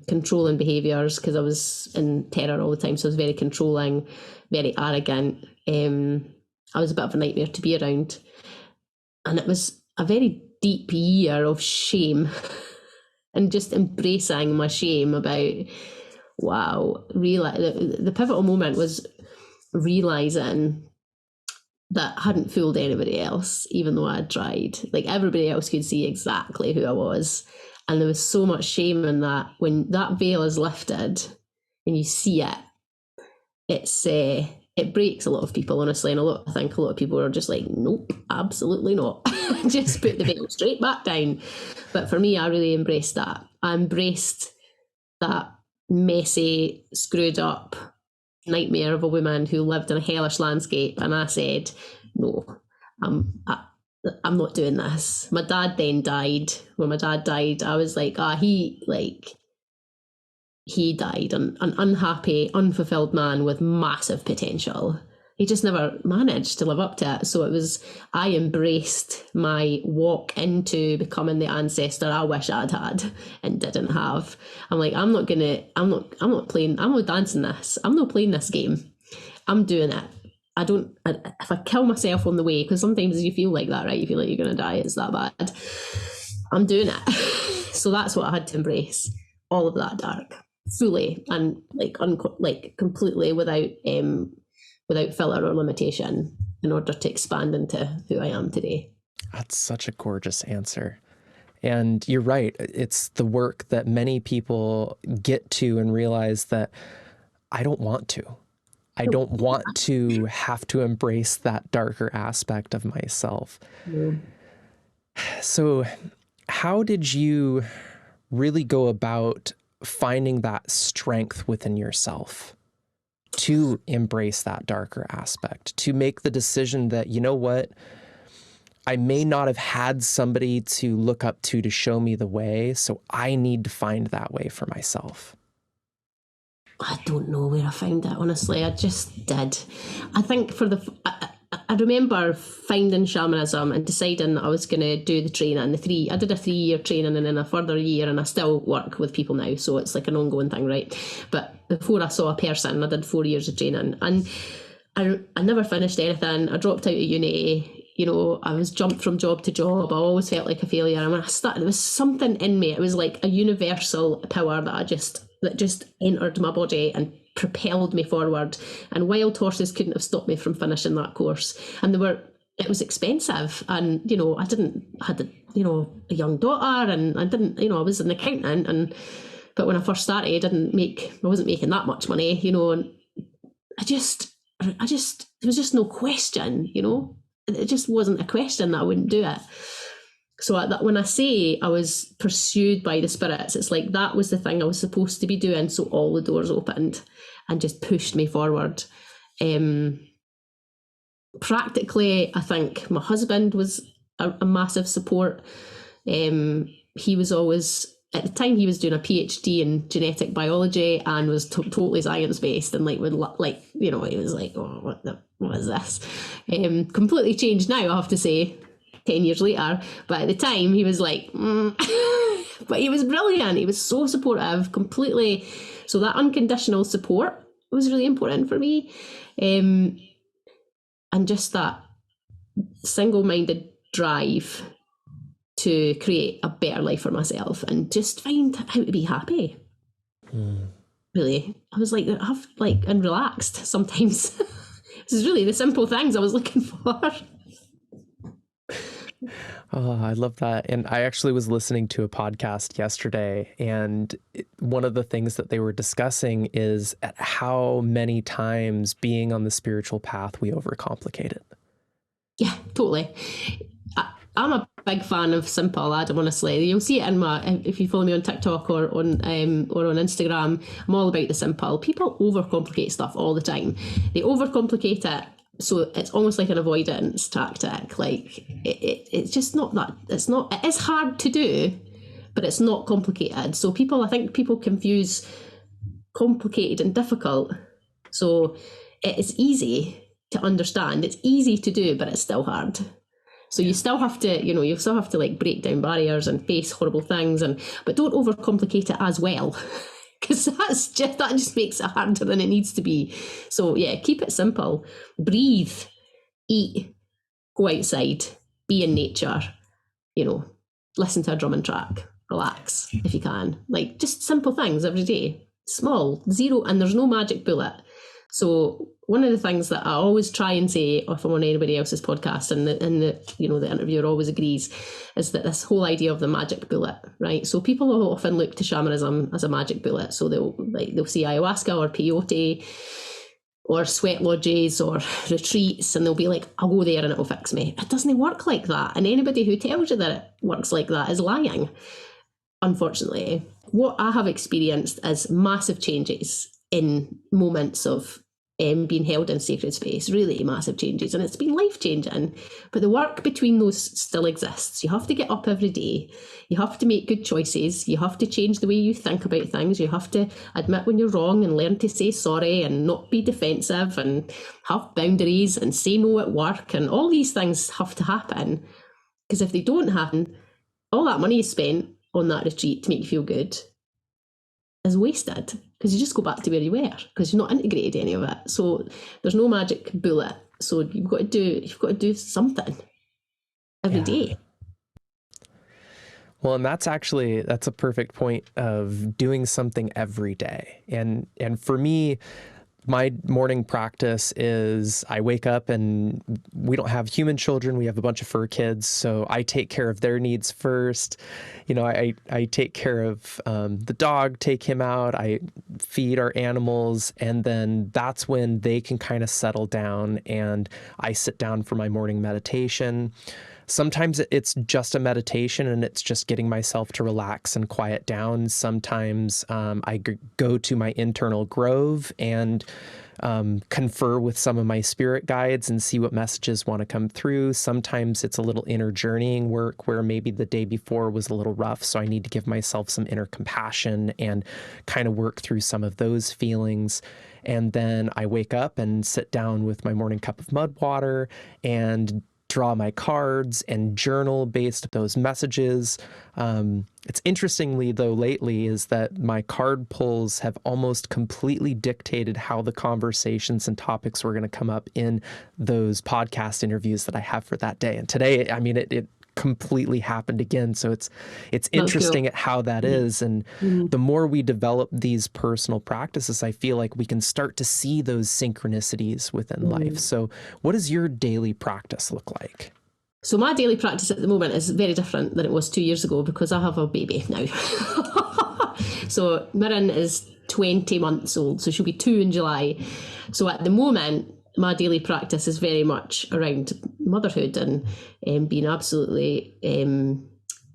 controlling behaviours, because I was in terror all the time. So I was very controlling, very arrogant. I was a bit of a nightmare to be around. And it was a very deep year of shame and just embracing my shame about, wow, the pivotal moment was realising that I hadn't fooled anybody else, even though I had tried. Like, everybody else could see exactly who I was. And there was so much shame in that. When that veil is lifted and you see it, it breaks a lot of people, honestly. And I think a lot of people are just like, nope, absolutely not. Just put the veil straight back down. But for me, I really embraced that. I embraced that messy, screwed up nightmare of a woman who lived in a hellish landscape, and I said, no, I'm not doing this. My dad then died. When my dad died, I was like, he died, an unhappy, unfulfilled man with massive potential. He just never managed to live up to it. So I embraced my walk into becoming the ancestor I wish I'd had and didn't have. I'm like, I'm not dancing this. I'm not playing this game. I'm doing it. If I kill myself on the way, because sometimes you feel like that, right? You feel like you're going to die. It's that bad. I'm doing it. So that's what I had to embrace. All of that dark, fully, and completely without filler or limitation, in order to expand into who I am today. That's such a gorgeous answer. And you're right. It's the work that many people get to and realize that I don't want to. I don't want to have to embrace that darker aspect of myself. Yeah. So how did you really go about finding that strength within yourself to embrace that darker aspect, to make the decision that, you know what, I may not have had somebody to look up to show me the way, so I need to find that way for myself? I don't know where I found it, honestly. I just did. I think I remember finding shamanism and deciding that I was going to do the training. I did a 3-year training and then a further year, and I still work with people now, so it's like an ongoing thing, right? But before I saw a person, I did 4 years of training, and I never finished anything. I dropped out of uni. You know, I was jumped from job to job. I always felt like a failure. And when I started, there was something in me. It was like a universal power that just entered my body and propelled me forward. And wild horses couldn't have stopped me from finishing that course. And it was expensive. And, you know, I had a young daughter, and I didn't, you know, I was an accountant. But when I first started, I wasn't making that much money, you know, and there was just no question, you know. It just wasn't a question that I wouldn't do it. So when I say I was pursued by the spirits, it's like that was the thing I was supposed to be doing. So all the doors opened and just pushed me forward. Practically, I think my husband was a massive support. He was always, at the time, he was doing a PhD in genetic biology and was totally science-based, and like would like, you know, he was like, oh, what is this? Completely changed now, I have to say, 10 years later. But at the time, he was like, but he was brilliant. He was so supportive, completely. So that unconditional support was really important for me. And just that single-minded drive to create a better life for myself and just find how to be happy. Really, I was like, and relaxed sometimes. This is really the simple things I was looking for. Oh, I love that. And I actually was listening to a podcast yesterday, and one of the things that they were discussing is at how many times being on the spiritual path, we overcomplicate it. Yeah, totally. I'm a big fan of simple, Adam, honestly. You'll see it in if you follow me on TikTok or on Instagram, I'm all about the simple. People overcomplicate stuff all the time. They overcomplicate it, so it's almost like an avoidance tactic. Like it's just not that. It is hard to do, but it's not complicated. So I think people confuse complicated and difficult. So it's easy to understand. It's easy to do, but it's still hard. So you still have to, like break down barriers and face horrible things, but don't overcomplicate it as well, because that just makes it harder than it needs to be. So yeah, keep it simple. Breathe, eat, go outside, be in nature, you know, listen to a drumming track, relax if you can. Like just simple things every day. Small, zero, and there's no magic bullet. So one of the things that I always try and say, if I'm on anybody else's podcast, and the interviewer always agrees, is that this whole idea of the magic bullet, right? So people will often look to shamanism as a magic bullet. So they'll see ayahuasca or peyote or sweat lodges or retreats, and they'll be like, I'll go there and it'll fix me. It doesn't work like that. And anybody who tells you that it works like that is lying, unfortunately. What I have experienced is massive changes in moments of being held in sacred space, really massive changes, and it's been life-changing. But the work between those still exists. You have to get up every day, you have to make good choices, you have to change the way you think about things, you have to admit when you're wrong and learn to say sorry and not be defensive and have boundaries and say no at work, and all these things have to happen, because if they don't happen, all that money you spent on that retreat to make you feel good is wasted, because you just go back to where you were, because you've not integrated any of it. So there's no magic bullet. So you've got to do something every day. Well, and that's a perfect point of doing something every day. And for me, my morning practice is I wake up, and we don't have human children. We have a bunch of fur kids. So I take care of their needs first. You know, I take care of the dog, take him out. I feed our animals. And then that's when they can kind of settle down, and I sit down for my morning meditation. sometimes it's just a meditation and it's just getting myself to relax and quiet down. Sometimes I go to my internal grove and confer with some of my spirit guides and see what messages want to come through. Sometimes it's a little inner journeying work where maybe the day before was a little rough, so I need to give myself some inner compassion and kind of work through some of those feelings. And then I wake up and sit down with my morning cup of mud water and draw my cards and journal based on those messages. It's interestingly, though, lately is that my card pulls have almost completely dictated how the conversations and topics were going to come up in those podcast interviews that I have for that day. And today, I mean, it completely happened again. So it's interesting at how that is. And the more we develop these personal practices, I feel like we can start to see those synchronicities within life. So what does your daily practice look like? So my daily practice at the moment is very different than it was 2 years ago because I have a baby now. So Mirren is 20 months old, so she'll be 2 in July. So at the moment, my daily practice is very much around motherhood and being absolutely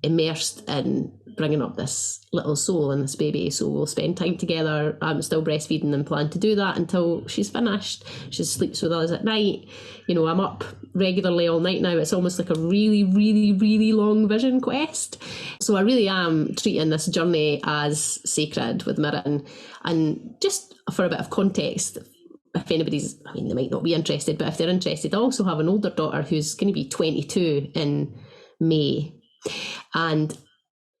immersed in bringing up this little soul and this baby. So we'll spend time together. I'm still breastfeeding and plan to do that until she's finished. She sleeps with us at night. You know, I'm up regularly all night now. It's almost like a really, really, really long vision quest. So I really am treating this journey as sacred with Mirren. And just for a bit of context, if anybody's, I mean, they might not be interested, but if they're interested, I also have an older daughter who's going to be 22 in May. And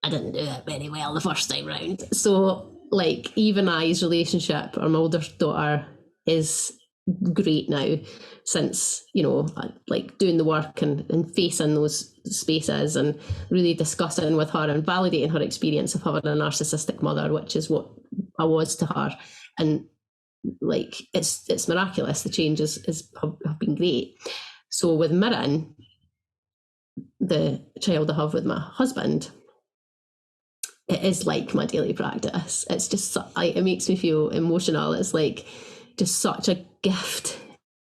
I didn't do it very well the first time round. So, like, Eve and I's relationship, our older daughter, is great now since, you know, like doing the work and facing those spaces and really discussing with her and validating her experience of having a narcissistic mother, which is what I was to her. And like, it's miraculous. The changes have been great. So with Mirren, the child I have with my husband, it is like my daily practice. It's just, it makes me feel emotional. It's like just such a gift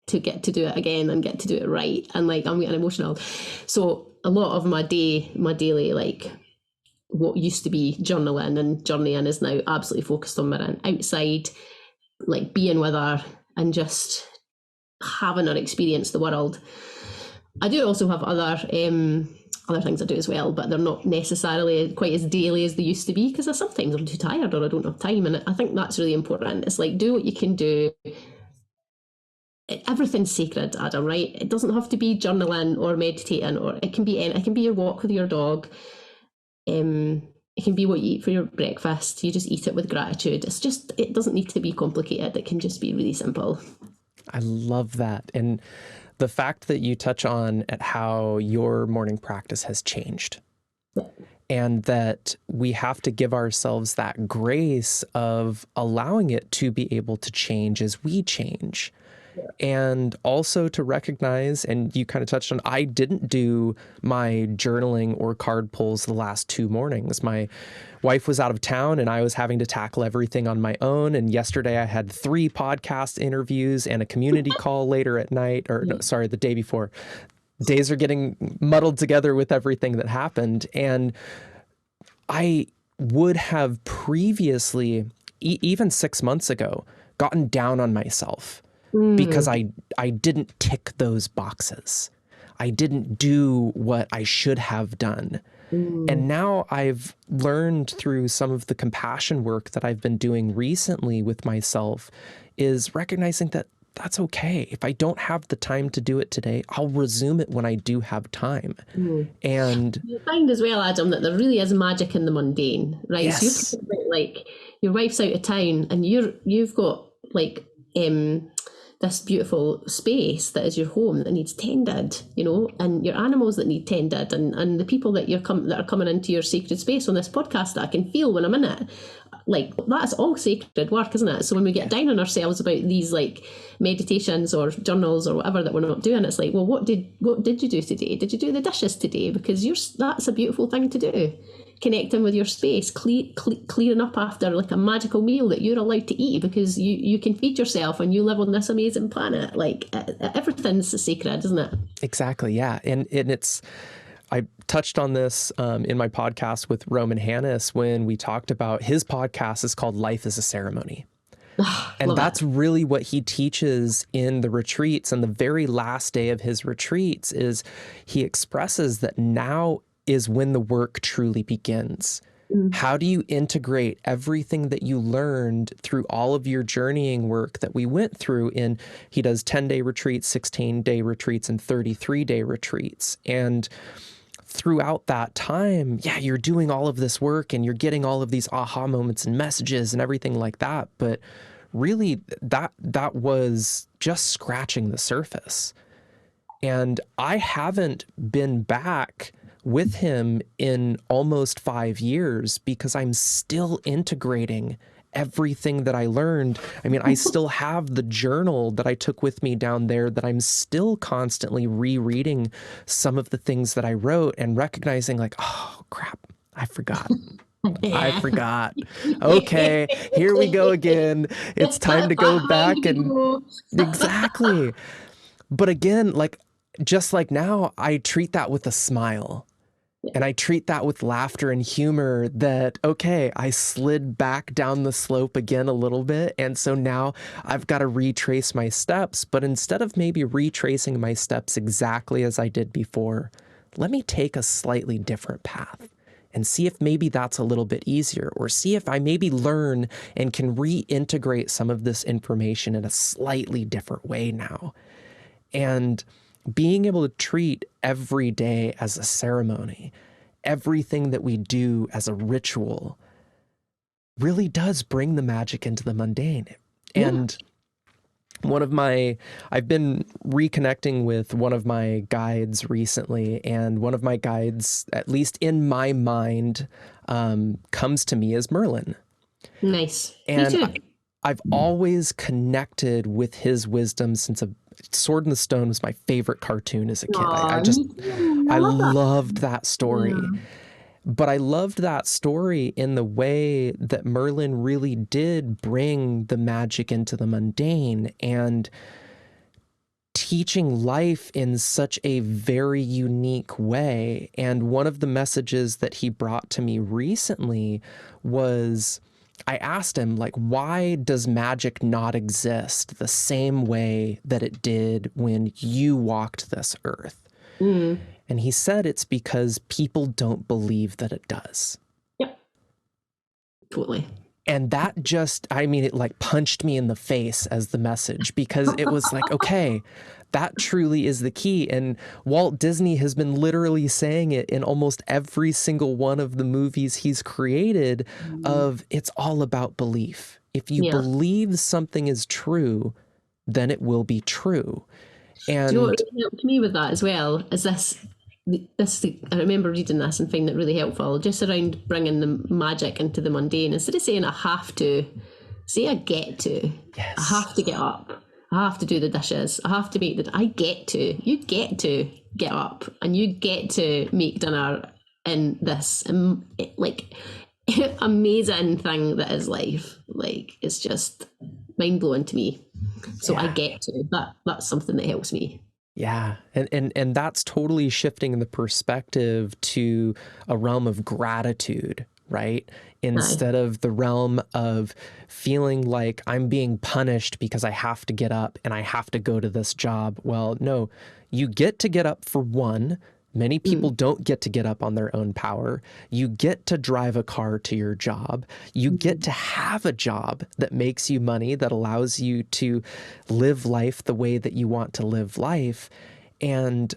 to get to do it again and get to do it right. And like, I'm getting emotional. So a lot of my daily, like what used to be journaling and journeying is now absolutely focused on Mirren, outside, like being with her and just having her experience the world. I do also have other things I do as well, but they're not necessarily quite as daily as they used to be because sometimes I'm too tired or I don't have time. And I think that's really important. It's like, do what you can do. Everything's sacred, Adam, right? It doesn't have to be journaling or meditating, or it can be your walk with your dog. It can be what you eat for your breakfast. You just eat it with gratitude. It doesn't need to be complicated. It can just be really simple. I love that. And the fact that you touch on at how your morning practice has changed, and that we have to give ourselves that grace of allowing it to be able to change as we change. And also to recognize, and you kind of touched on, I didn't do my journaling or card pulls the last 2 mornings. My wife was out of town and I was having to tackle everything on my own. And yesterday I had 3 podcast interviews and a community call later at night, the day before. Days are getting muddled together with everything that happened. And I would have previously, even 6 months ago, gotten down on myself because I didn't tick those boxes. I didn't do what I should have done. And now I've learned through some of the compassion work that I've been doing recently with myself is recognizing that that's okay. If I don't have the time to do it today, I'll resume it when I do have time. And you find as well, Adam, that there really is magic in the mundane, right? Yes. So you're talking about, like, your wife's out of town and you've got like this beautiful space that is your home that needs tended, you know, and your animals that need tended, and the people that that are coming into your sacred space on this podcast that I can feel when I'm in it. Like, that's all sacred work, isn't it? So when we get down on ourselves about these like meditations or journals or whatever that we're not doing, it's like, well, what did you do today? Did you do the dishes today? Because that's a beautiful thing to do. Connecting with your space, clearing up after like a magical meal that you're allowed to eat because you can feed yourself and you live on this amazing planet. Like, everything's sacred, isn't it? Exactly, yeah. And it's touched on this in my podcast with Roman Hannes when we talked about his podcast is called Life is a Ceremony. And that's really what he teaches in the retreats. And the very last day of his retreats is he expresses that now is when the work truly begins. How do you integrate everything that you learned through all of your journeying work that we went through in, he does 10-day retreats, 16-day retreats, and 33-day retreats. And throughout that time, yeah, you're doing all of this work and you're getting all of these aha moments and messages and everything like that. But really that was just scratching the surface. And I haven't been back with him in almost 5 years because I'm still integrating everything that I learned. I mean, I still have the journal that I took with me down there that I'm still constantly rereading some of the things that I wrote and recognizing like, oh crap, I forgot. I forgot. Okay, here we go again. It's time to go back and exactly. But again, like just like now, I treat that with a smile. And I treat that with laughter and humor that, okay, I slid back down the slope again a little bit. And so now I've got to retrace my steps. But instead of maybe retracing my steps exactly as I did before, let me take a slightly different path and see if maybe that's a little bit easier, or see if I maybe learn and can reintegrate some of this information in a slightly different way now. And being able to treat every day as a ceremony, everything that we do as a ritual, really does bring the magic into the mundane. Yeah. And I've been reconnecting with one of my guides recently, and one of my guides, at least in my mind, comes to me as Merlin. Nice. And I've always connected with his wisdom since Sword in the Stone was my favorite cartoon as a kid. I loved that story. Yeah. But I loved that story in the way that Merlin really did bring the magic into the mundane and teaching life in such a very unique way. And one of the messages that he brought to me recently was, I asked him, like, why does magic not exist the same way that it did when you walked this earth? Mm. And he said it's because people don't believe that it does. Yep. Totally. And that just, I mean, it like punched me in the face as the message, because it was like, okay, that truly is the key. And Walt Disney has been literally saying it in almost every single one of the movies he's created of it's all about belief. If you believe something is true, then it will be true. And do you know what really helped me with that as well is this, I remember reading this and finding it really helpful, just around bringing the magic into the mundane. Instead of saying I have to, say I get to. Yes. I have to get up. I have to do the dishes. I have to make I get to. You get to get up and you get to make dinner in this like amazing thing that is life. Like, it's just mind blowing to me. So I get to. That's something that helps me. Yeah. And that's totally shifting the perspective to a realm of gratitude, right? Instead of the realm of feeling like I'm being punished because I have to get up and I have to go to this job. Well, no, you get to get up for one. Many people don't get to get up on their own power. You get to drive a car to your job. You get to have a job that makes you money, that allows you to live life the way that you want to live life. And,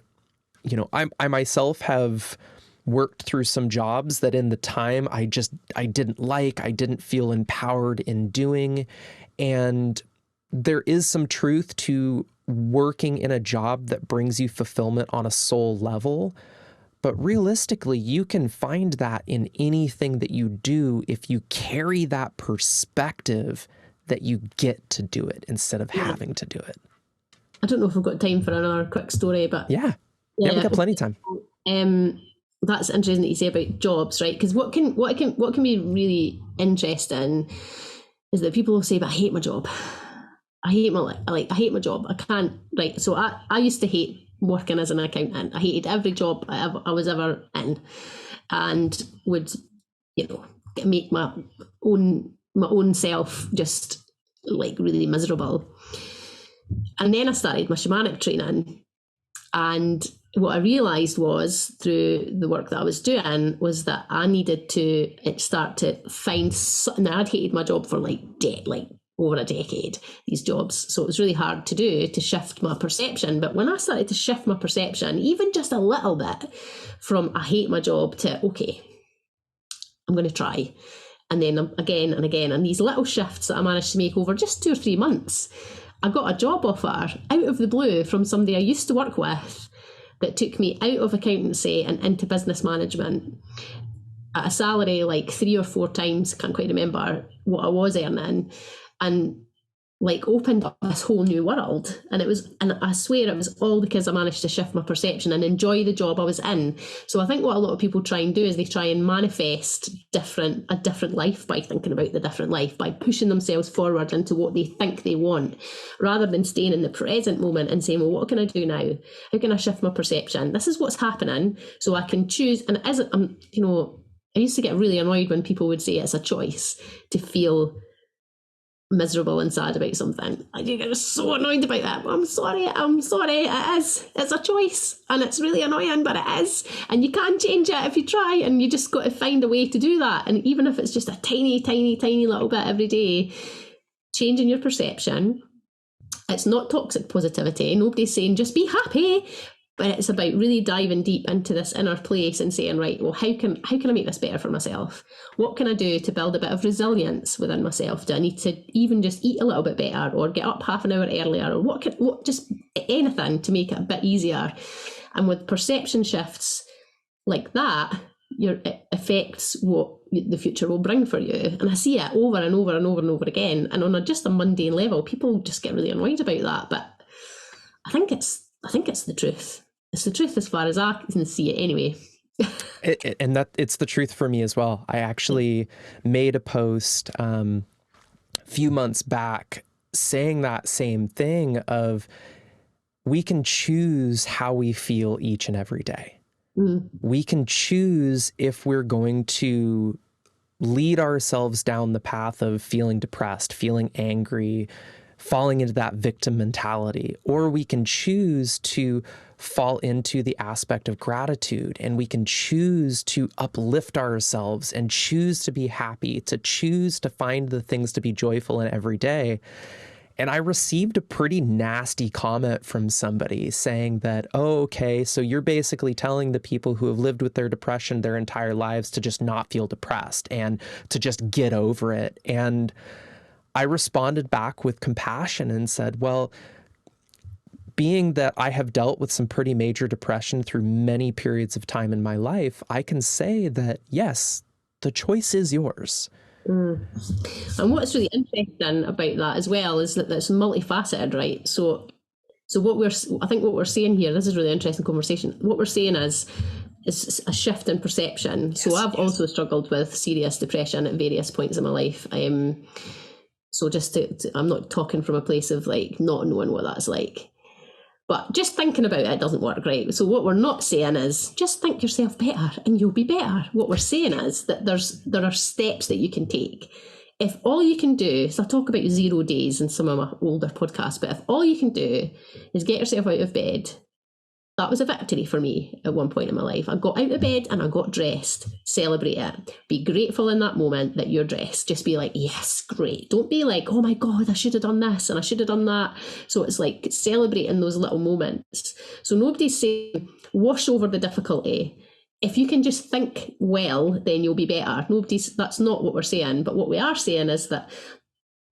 you know, I myself have worked through some jobs that in the time I didn't like, I didn't feel empowered in doing. And there is some truth to working in a job that brings you fulfillment on a soul level. But realistically, you can find that in anything that you do if you carry that perspective that you get to do it instead of having to do it. I don't know if we've got time for another quick story, but yeah, we've got plenty of time. That's interesting that you say about jobs, right? Because what can be really interesting is that people will say, "But I hate my job. I hate my job. I can't." Right. So I used to hate working as an accountant. I hated every job I was ever in, and would, make my own self just like really miserable. And then I started my shamanic training, and what I realised was, through the work that I was doing, was that I needed to start to find something. I'd hated my job for like over a decade, these jobs. So it was really hard to do, to shift my perception. But when I started to shift my perception, even just a little bit, from I hate my job to, okay, I'm going to try. And then again and again. And these little shifts that I managed to make over just 2 or 3 months, I got a job offer out of the blue from somebody I used to work with that took me out of accountancy and into business management at a salary like 3 or 4 times, can't quite remember, what I was earning, and like opened up this whole new world. And I swear it was all because I managed to shift my perception and enjoy the job I was in. So I think what a lot of people try and do is they try and manifest a different life by thinking about the different life, by pushing themselves forward into what they think they want, rather than staying in the present moment and saying, well, what can I do now? How can I shift my perception? This is what's happening, so I can choose. And it isn't, I used to get really annoyed when people would say it's a choice to feel miserable and sad about something. I get so annoyed about that. I'm sorry, it is. It's a choice, and it's really annoying, but it is. And you can't change it if you try, and you just got to find a way to do that. And even if it's just a tiny, tiny, tiny little bit every day, changing your perception. It's not toxic positivity. Nobody's saying just be happy, but it's about really diving deep into this inner place and saying, right, well, how can I make this better for myself? What can I do to build a bit of resilience within myself? Do I need to even just eat a little bit better, or get up half an hour earlier, or what just anything to make it a bit easier? And with perception shifts like that, it affects what the future will bring for you. And I see it over and over and over and over again. And on just a mundane level, people just get really annoyed about that. But I think it's the truth. It's the truth as far as I can see it anyway. And that it's the truth for me as well. I actually made a post a few months back saying that same thing of, we can choose how we feel each and every day. Mm. We can choose if we're going to lead ourselves down the path of feeling depressed, feeling angry, falling into that victim mentality, or we can choose to fall into the aspect of gratitude, and we can choose to uplift ourselves and choose to be happy, to choose to find the things to be joyful in every day. And I received a pretty nasty comment from somebody saying that, oh, okay, so you're basically telling the people who have lived with their depression their entire lives to just not feel depressed and to just get over it. And I responded back with compassion and said, well, being that I have dealt with some pretty major depression through many periods of time in my life, I can say that, yes, the choice is yours. Mm. And what's really interesting about that as well is that it's multifaceted, right? So I think what we're saying here, this is a really interesting conversation. What we're saying is a shift in perception. Yes, so I've also struggled with serious depression at various points in my life. So just I'm not talking from a place of like not knowing what that's like, but just thinking about it doesn't work, right? So what we're not saying is just think yourself better and you'll be better. What we're saying is that there are steps that you can take. If all you can do, so I talk about 0 days in some of my older podcasts, but if all you can do is get yourself out of bed, that was a victory for me at one point in my life. I got out of bed and I got dressed. Celebrate it. Be grateful in that moment that you're dressed. Just be like, yes, great. Don't be like, oh my God, I should have done this and I should have done that. So it's like celebrating those little moments. So nobody's saying wash over the difficulty. If you can just think well, then you'll be better. That's not what we're saying. But what we are saying is that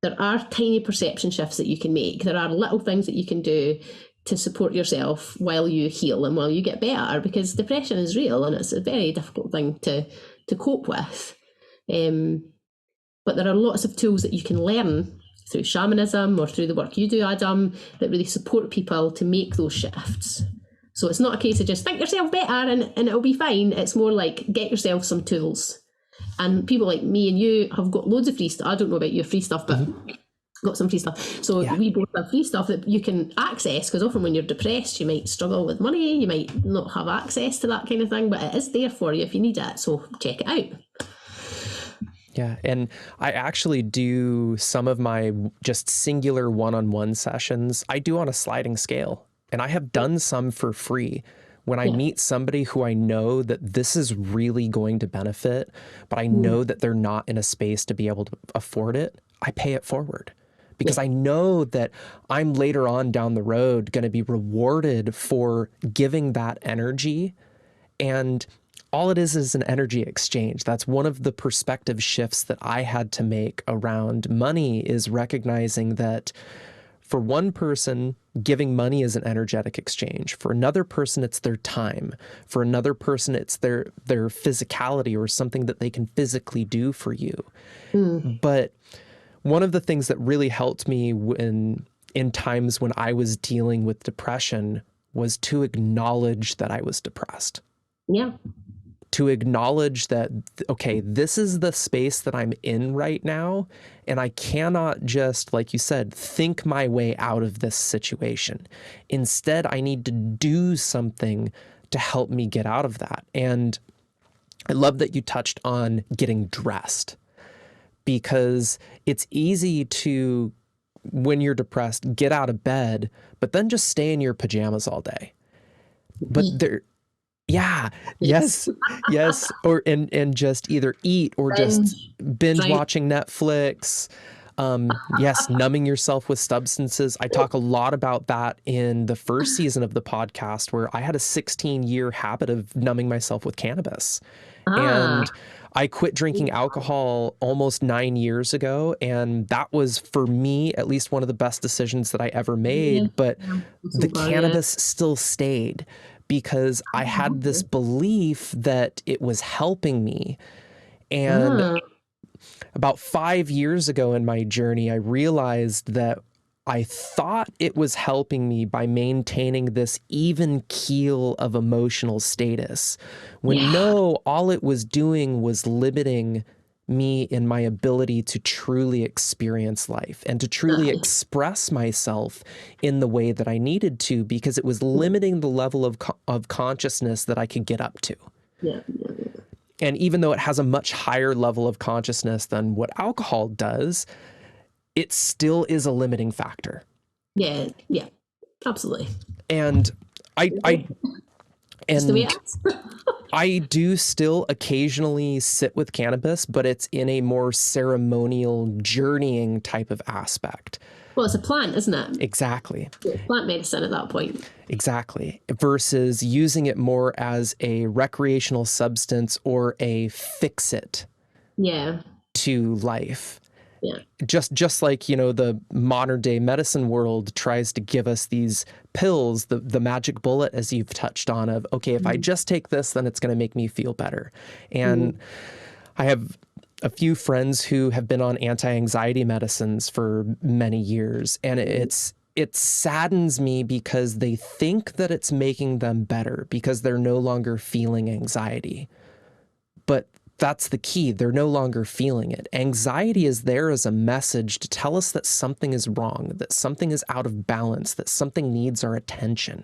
there are tiny perception shifts that you can make. There are little things that you can do to support yourself while you heal and while you get better, because depression is real and it's a very difficult thing to cope with. But there are lots of tools that you can learn through shamanism or through the work you do, Adam, that really support people to make those shifts. So it's not a case of just think yourself better and it'll be fine. It's more like get yourself some tools. And people like me and you have got loads of free stuff. I don't know about your free stuff, but got some free stuff. So we both have free stuff that you can access, because often when you're depressed, you might struggle with money, you might not have access to that kind of thing, but it is there for you if you need it. So check it out. Yeah. And I actually do some of my just singular one-on-one sessions. I do on a sliding scale, and I have done some for free. When I meet somebody who I know that this is really going to benefit, but I know that they're not in a space to be able to afford it, I pay it forward, because I know that I'm later on down the road going to be rewarded for giving that energy. And all it is an energy exchange. That's one of the perspective shifts that I had to make around money, is recognizing that for one person, giving money is an energetic exchange. For another person, it's their time. For another person, it's their physicality or something that they can physically do for you. But one of the things that really helped me in times when I was dealing with depression was to acknowledge that I was depressed. Yeah. To acknowledge that, okay, this is the space that I'm in right now, and I cannot just, like you said, think my way out of this situation. Instead, I need to do something to help me get out of that. And I love that you touched on getting dressed, because it's easy to, when you're depressed, get out of bed, but then just stay in your pajamas all day. But yes. Or, and just either eat or just binge watching Netflix. Numbing yourself with substances. I talk a lot about that in the first season of the podcast, where I had a 16-year habit of numbing myself with cannabis. And I quit drinking alcohol almost 9 years ago. And that was, for me, at least one of the best decisions that I ever made. But the cannabis still stayed, because I had this belief that it was helping me. And about 5 years ago in my journey, I realized that I thought it was helping me by maintaining this even keel of emotional status, when no, all it was doing was limiting me in my ability to truly experience life and to truly express myself in the way that I needed to, because it was limiting the level of consciousness that I could get up to. And even though it has a much higher level of consciousness than what alcohol does, it still is a limiting factor. Yeah, absolutely. And I do still occasionally sit with cannabis, but it's in a more ceremonial, journeying type of aspect. Well, it's a plant, isn't it? Exactly. It's plant medicine at that point. Exactly. Versus using it more as a recreational substance or a fix-it to life. Yeah. Just like, you know, the modern day medicine world tries to give us these pills, the magic bullet, as you've touched on, of, okay, if I just take this, then it's going to make me feel better. And I have a few friends who have been on anti-anxiety medicines for many years, and it saddens me because they think that it's making them better because they're no longer feeling anxiety. But that's the key. They're no longer feeling it. Anxiety is there as a message to tell us that something is wrong, that something is out of balance, that something needs our attention.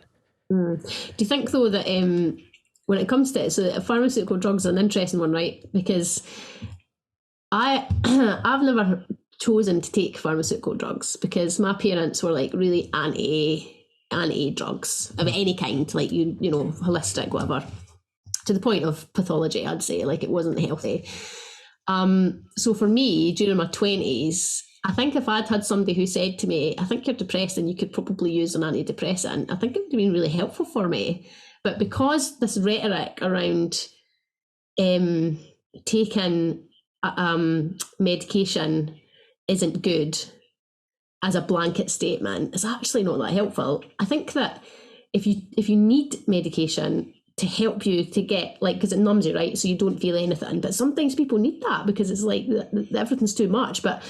Do you think, though, that when it comes to it, so pharmaceutical drugs are an interesting one, right? Because I've never chosen to take pharmaceutical drugs, because my parents were like really anti drugs of any kind, like you know, holistic, whatever, to the point of pathology, I'd say. Like, it wasn't healthy. So for me, during my 20s, I think if I'd had somebody who said to me, I think you're depressed and you could probably use an antidepressant, I think it would have been really helpful for me. But because this rhetoric around taking medication isn't good as a blanket statement, it's actually not that helpful. I think that if you need medication to help you to get, like, because it numbs you, right? So you don't feel anything. But sometimes people need that because it's like everything's too much. But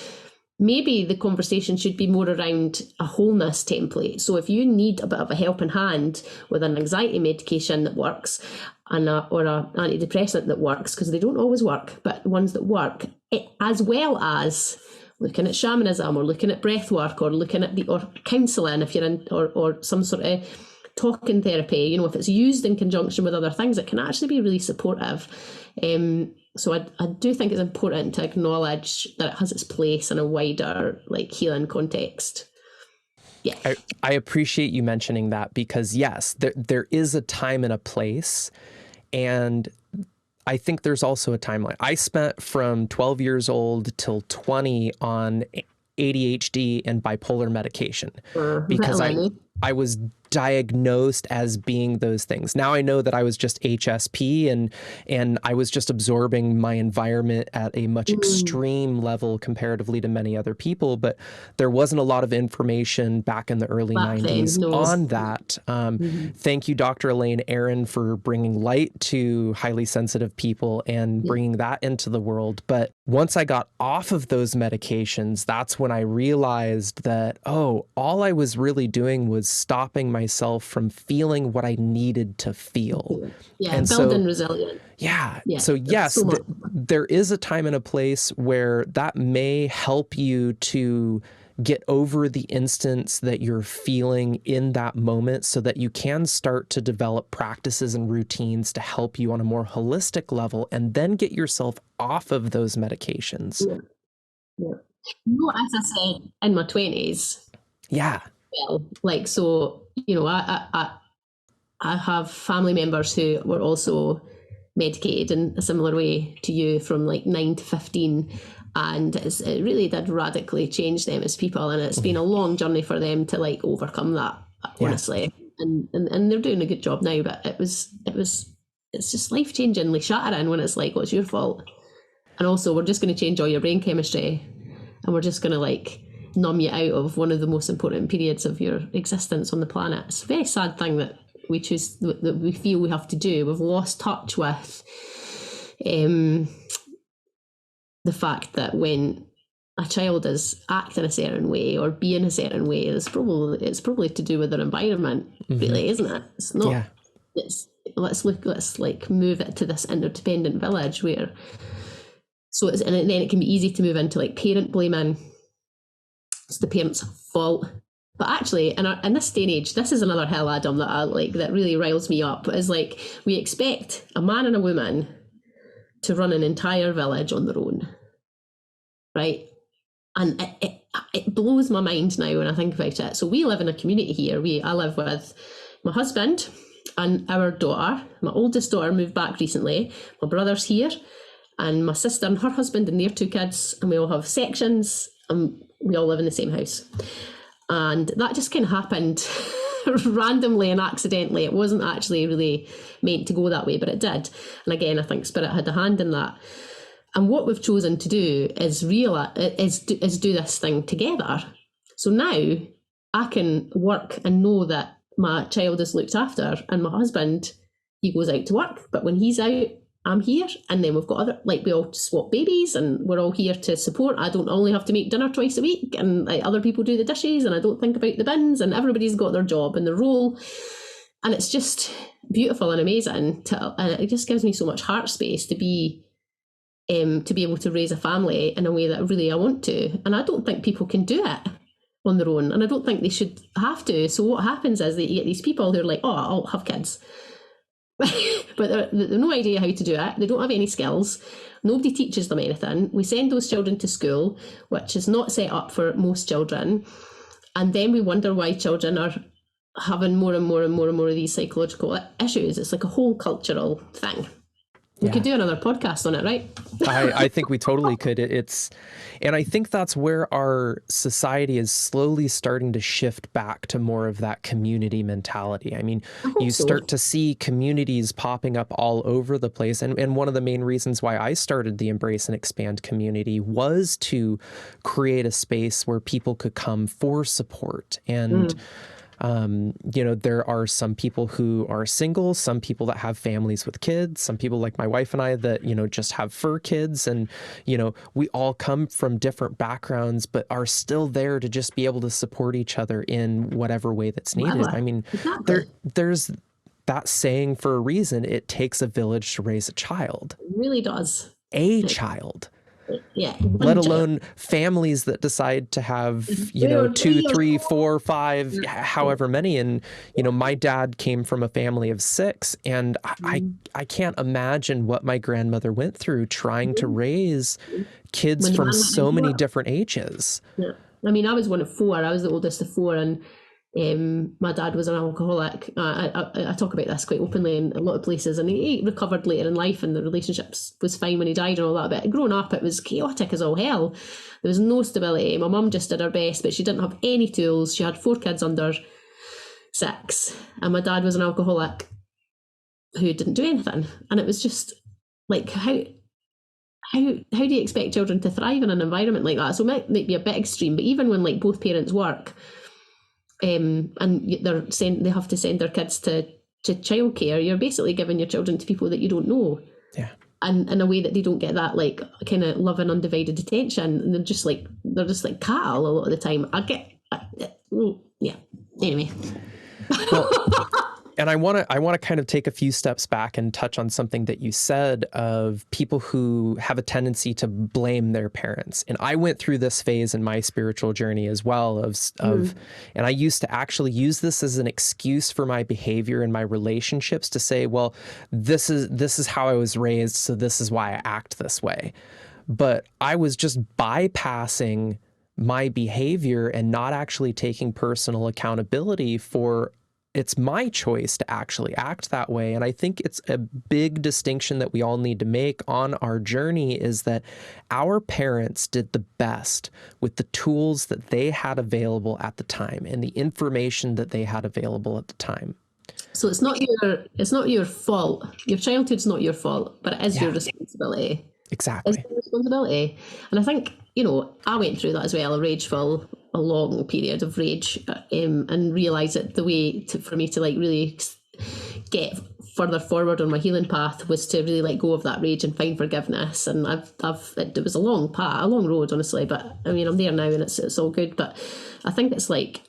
maybe the conversation should be more around a wholeness template. So if you need a bit of a helping hand with an anxiety medication that works, or an antidepressant that works, because they don't always work, but ones that work, as well as looking at shamanism or looking at breath work or looking at or counselling if you're in, or some sort of talking therapy, you know, if it's used in conjunction with other things, it can actually be really supportive. So I do think it's important to acknowledge that it has its place in a wider like healing context. Yeah. I appreciate you mentioning that, because yes, there is a time and a place, and I think there's also a timeline. I spent from 12 years old till 20 on ADHD and bipolar medication because I was diagnosed as being those things. Now I know that I was just HSP and I was just absorbing my environment at a much extreme level comparatively to many other people, but there wasn't a lot of information back in the early 90s on that. Thank you, Dr. Elaine Aron, for bringing light to highly sensitive people and bringing that into the world. But once I got off of those medications, that's when I realized that, oh, all I was really doing was stopping myself from feeling what I needed to feel. Yeah, and building resilience. Yeah. So yes, there is a time and a place where that may help you to get over the instance that you're feeling in that moment, so that you can start to develop practices and routines to help you on a more holistic level, and then get yourself off of those medications. Yeah. No, as I said, in my 20s. Yeah. Well, like, so, you know, I have family members who were also medicated in a similar way to you from like 9 to 15. And it really did radically change them as people. And it's been a long journey for them to like overcome that, honestly. And they're doing a good job now, but it's just life changingly shattering when it's like, well, it's your fault. And also we're just going to change all your brain chemistry, and we're just going to like numb you out of one of the most important periods of your existence on the planet. It's a very sad thing that we choose, that we feel we have to do. We've lost touch with the fact that when a child is acting a certain way or being a certain way, it's probably to do with their environment, really, isn't it? It's not. Yeah. Let's like move it to this interdependent village where. And then it can be easy to move into like parent blaming. It's the parents' fault. But actually, in this day and age, this is another hell Adam that I like, that really riles me up. Is like, we expect a man and a woman to run an entire village on their own, right? And it blows my mind now when I think about it. So we live in a community here. I live with my husband and our daughter. My oldest daughter moved back recently. My brother's here, and my sister and her husband and their 2 kids, and we all have sections, and we all live in the same house. And that just kind of happened randomly and accidentally. It wasn't actually really meant to go that way, but it did. And again, I think Spirit had a hand in that. And what we've chosen to do is do this thing together. So now I can work and know that my child is looked after, and my husband, he goes out to work, but when he's out, I'm here. And then we've got we all swap babies, and we're all here to support. I don't only have to make dinner twice a week, and like, other people do the dishes, and I don't think about the bins, and everybody's got their job and their role. And it's just beautiful and amazing. And it just gives me so much heart space to be able to raise a family in a way that really I want to. And I don't think people can do it on their own, and I don't think they should have to. So what happens is that you get these people who are like, oh, I'll have kids. But they've no idea how to do it. They don't have any skills. Nobody teaches them anything. We send those children to school, which is not set up for most children. And then we wonder why children are having more and more and more and more of these psychological issues. It's like a whole cultural thing. We could do another podcast on it, right? I think we totally could. And I think that's where our society is slowly starting to shift back to more of that community mentality. I mean, you start to see communities popping up all over the place. And one of the main reasons why I started the Embrace and Expand community was to create a space where people could come for support. And there are some people who are single, some people that have families with kids, some people like my wife and I that, just have fur kids. And, we all come from different backgrounds, but are still there to just be able to support each other in whatever way that's needed. I mean, there's that saying for a reason. It takes a village to raise a child. It really does. A child. Yeah. Let alone families that decide to have, 2, 3, 4, 5, however many. And, my dad came from a family of 6, and I can't imagine what my grandmother went through trying to raise kids from so many different ages. Yeah. I mean, I was one of 4. I was the oldest of 4, and my dad was an alcoholic. I talk about this quite openly in a lot of places, and he recovered later in life, and the relationships was fine when he died and all that. But growing up, it was chaotic as all hell. There was no stability. My mum just did her best, but she didn't have any tools. She had 4 kids under 6, and my dad was an alcoholic who didn't do anything. And it was just like, how do you expect children to thrive in an environment like that? So it might be a bit extreme, but even when like both parents work, and they have to send their kids to childcare, you're basically giving your children to people that you don't know. Yeah. And in a way that they don't get that like kind of love and undivided attention, and they're just like cattle a lot of the time. Yeah. Anyway. Well, and I want to kind of take a few steps back and touch on something that you said of people who have a tendency to blame their parents. And I went through this phase in my spiritual journey as well and I used to actually use this as an excuse for my behavior and my relationships to say, well, this is how I was raised, so this is why I act this way. But I was just bypassing my behavior and not actually taking personal accountability for it's my choice to actually act that way. And I think it's a big distinction that we all need to make on our journey, is that our parents did the best with the tools that they had available at the time and the information that they had available at the time. So it's not your fault. Your childhood's not your fault, but it is your responsibility. Exactly. It's your responsibility. And I think, I went through that as well, a long period of rage, and realised that the way for me to like really get further forward on my healing path was to really let go of that rage and find forgiveness. And it was a long road, honestly, but I mean, I'm there now and it's all good. But I think it's like,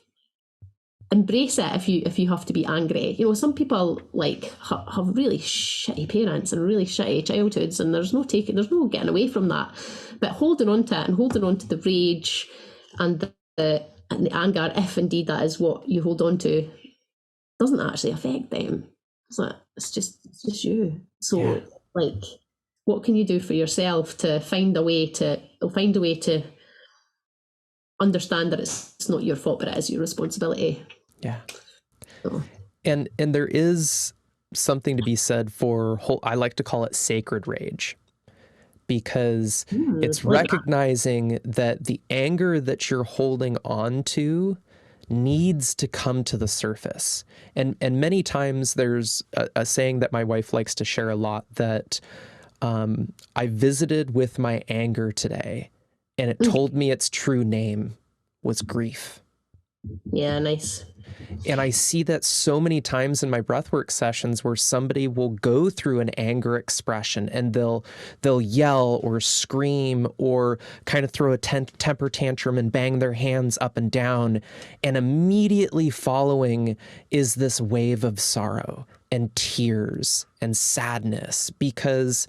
embrace it if you have to be angry. Some people like have really shitty parents and really shitty childhoods, and there's no getting away from that. But holding on to it and holding on to the rage and the anger, if indeed that is what you hold on to, doesn't actually affect them. It's just you. So like, what can you do for yourself to find a way to understand that it's not your fault, but it is your responsibility. Yeah. So. And there is something to be said for I like to call it sacred rage, because it's recognizing that the anger that you're holding on to needs to come to the surface. And many times there's a saying that my wife likes to share a lot, that I visited with my anger today and it told me its true name was grief. Yeah, nice. And I see that so many times in my breathwork sessions where somebody will go through an anger expression and they'll yell or scream or kind of throw a temper tantrum and bang their hands up and down. And immediately following is this wave of sorrow and tears and sadness, because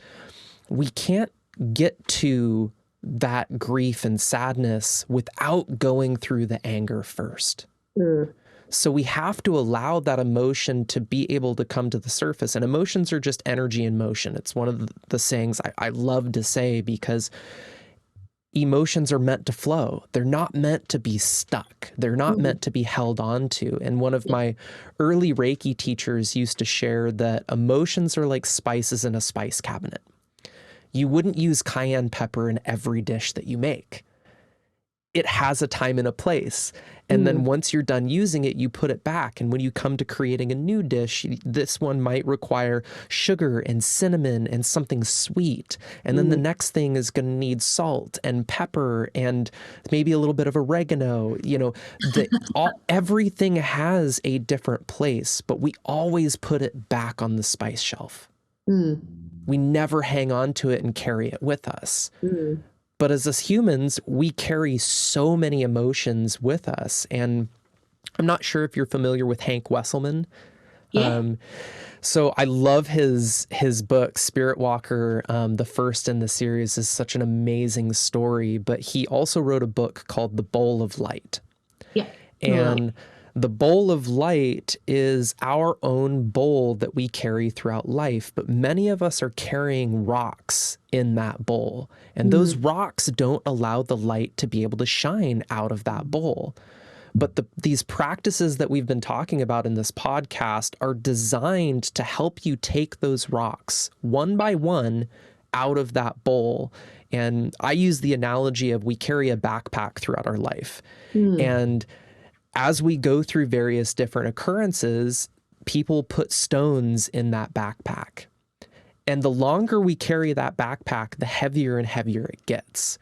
we can't get to that grief and sadness without going through the anger first. So we have to allow that emotion to be able to come to the surface. And emotions are just energy in motion. It's one of the sayings I love to say, because emotions are meant to flow. They're not meant to be stuck. They're not meant to be held on to. And one of my early Reiki teachers used to share that emotions are like spices in a spice cabinet. You wouldn't use cayenne pepper in every dish that you make. It has a time and a place. And then once you're done using it, you put it back. And when you come to creating a new dish, this one might require sugar and cinnamon and something sweet. And then the next thing is going to need salt and pepper and maybe a little bit of oregano. Everything has a different place, but we always put it back on the spice shelf. We never hang on to it and carry it with us. But as us humans, we carry so many emotions with us. And I'm not sure if you're familiar with Hank Wesselman. Yeah. So I love his book, Spirit Walker. The first in the series is such an amazing story, but he also wrote a book called The Bowl of Light. Yeah. And the bowl of light is our own bowl that we carry throughout life, but many of us are carrying rocks in that bowl. And those rocks don't allow the light to be able to shine out of that bowl. But these practices that we've been talking about in this podcast are designed to help you take those rocks one by one out of that bowl. And I use the analogy of we carry a backpack throughout our life. And as we go through various different occurrences, people put stones in that backpack. And the longer we carry that backpack, the heavier and heavier it gets.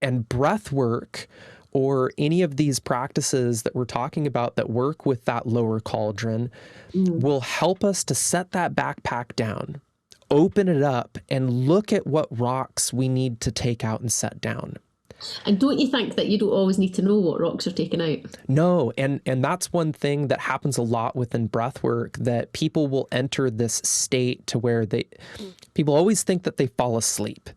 And breath work, or any of these practices that we're talking about that work with that lower cauldron, will help us to set that backpack down, open it up, and look at what rocks we need to take out and set down. And don't you think that you don't always need to know what rocks are taken out? No, and that's one thing that happens a lot within breath work, that people will enter this state to where people always think that they fall asleep.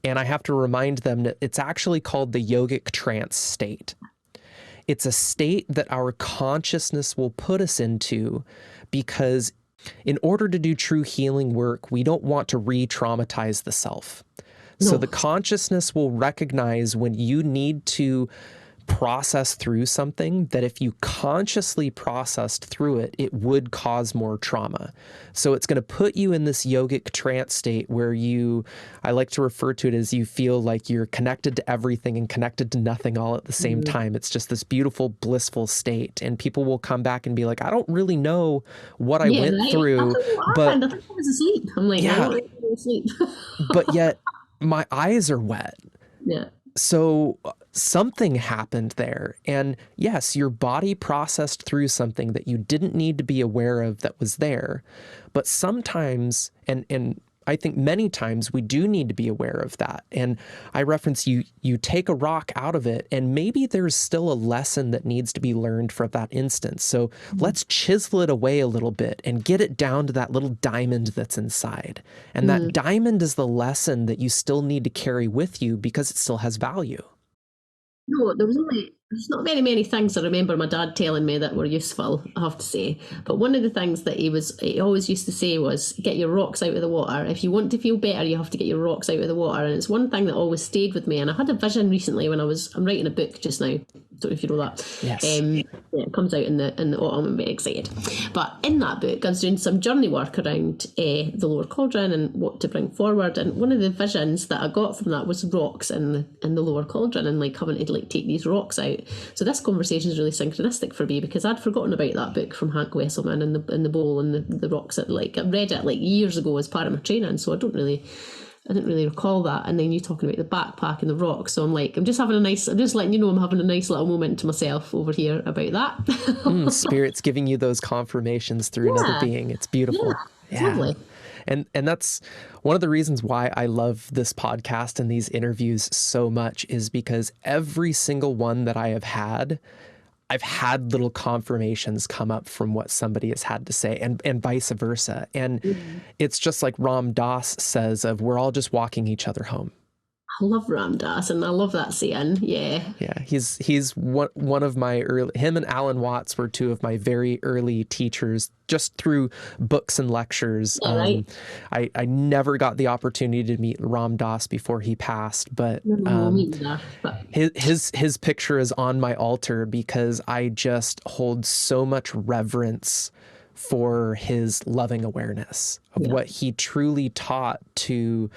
And I have to remind them that it's actually called the yogic trance state. It's a state that our consciousness will put us into, because in order to do true healing work, we don't want to re-traumatize the self. No. So the consciousness will recognize when you need to process through something, that if you consciously processed through it, it would cause more trauma. So it's going to put you in this yogic trance state where I like to refer to it as you feel like you're connected to everything and connected to nothing all at the same time. It's just this beautiful, blissful state. And people will come back and be like, I don't really know what I went through, but I think I was asleep. I'm like, I don't really was asleep. But yet my eyes are wet. Yeah. So something happened there. And yes, your body processed through something that you didn't need to be aware of that was there. But sometimes, and I think many times, we do need to be aware of that. And I reference you take a rock out of it, and maybe there's still a lesson that needs to be learned for that instance. So let's chisel it away a little bit and get it down to that little diamond that's inside. And that diamond is the lesson that you still need to carry with you because it still has value. No, there's not very many things I remember my dad telling me that were useful, I have to say. But one of the things that he always used to say was, get your rocks out of the water. If you want to feel better, you have to get your rocks out of the water. And it's one thing that always stayed with me. And I had a vision recently when I'm writing a book just now. Don't know if you know that. Yes. It comes out in the autumn. I'm very excited. But in that book, I was doing some journey work around the lower cauldron and what to bring forward. And one of the visions that I got from that was rocks in the lower cauldron, and like having to like take these rocks out. So this conversation is really synchronistic for me, because I'd forgotten about that book from Hank Wesselman and the bowl and the rocks. I read it like years ago as part of my training, so I didn't really recall that. And then you talking about the backpack and the rocks, so I'm just letting you know I'm having a nice little moment to myself over here about that. Spirit's giving you those confirmations through another being. It's beautiful. Yeah. Lovely. And that's one of the reasons why I love this podcast and these interviews so much, is because every single one that I have had, I've had little confirmations come up from what somebody has had to say, and vice versa. And it's just like Ram Dass says of, we're all just walking each other home. I love Ram Dass, and I love that saying. Yeah. He's one of my him and Alan Watts were two of my very early teachers, just through books and lectures. Right. I never got the opportunity to meet Ram Dass before he passed, but his picture is on my altar because I just hold so much reverence for his loving awareness of what he truly taught, to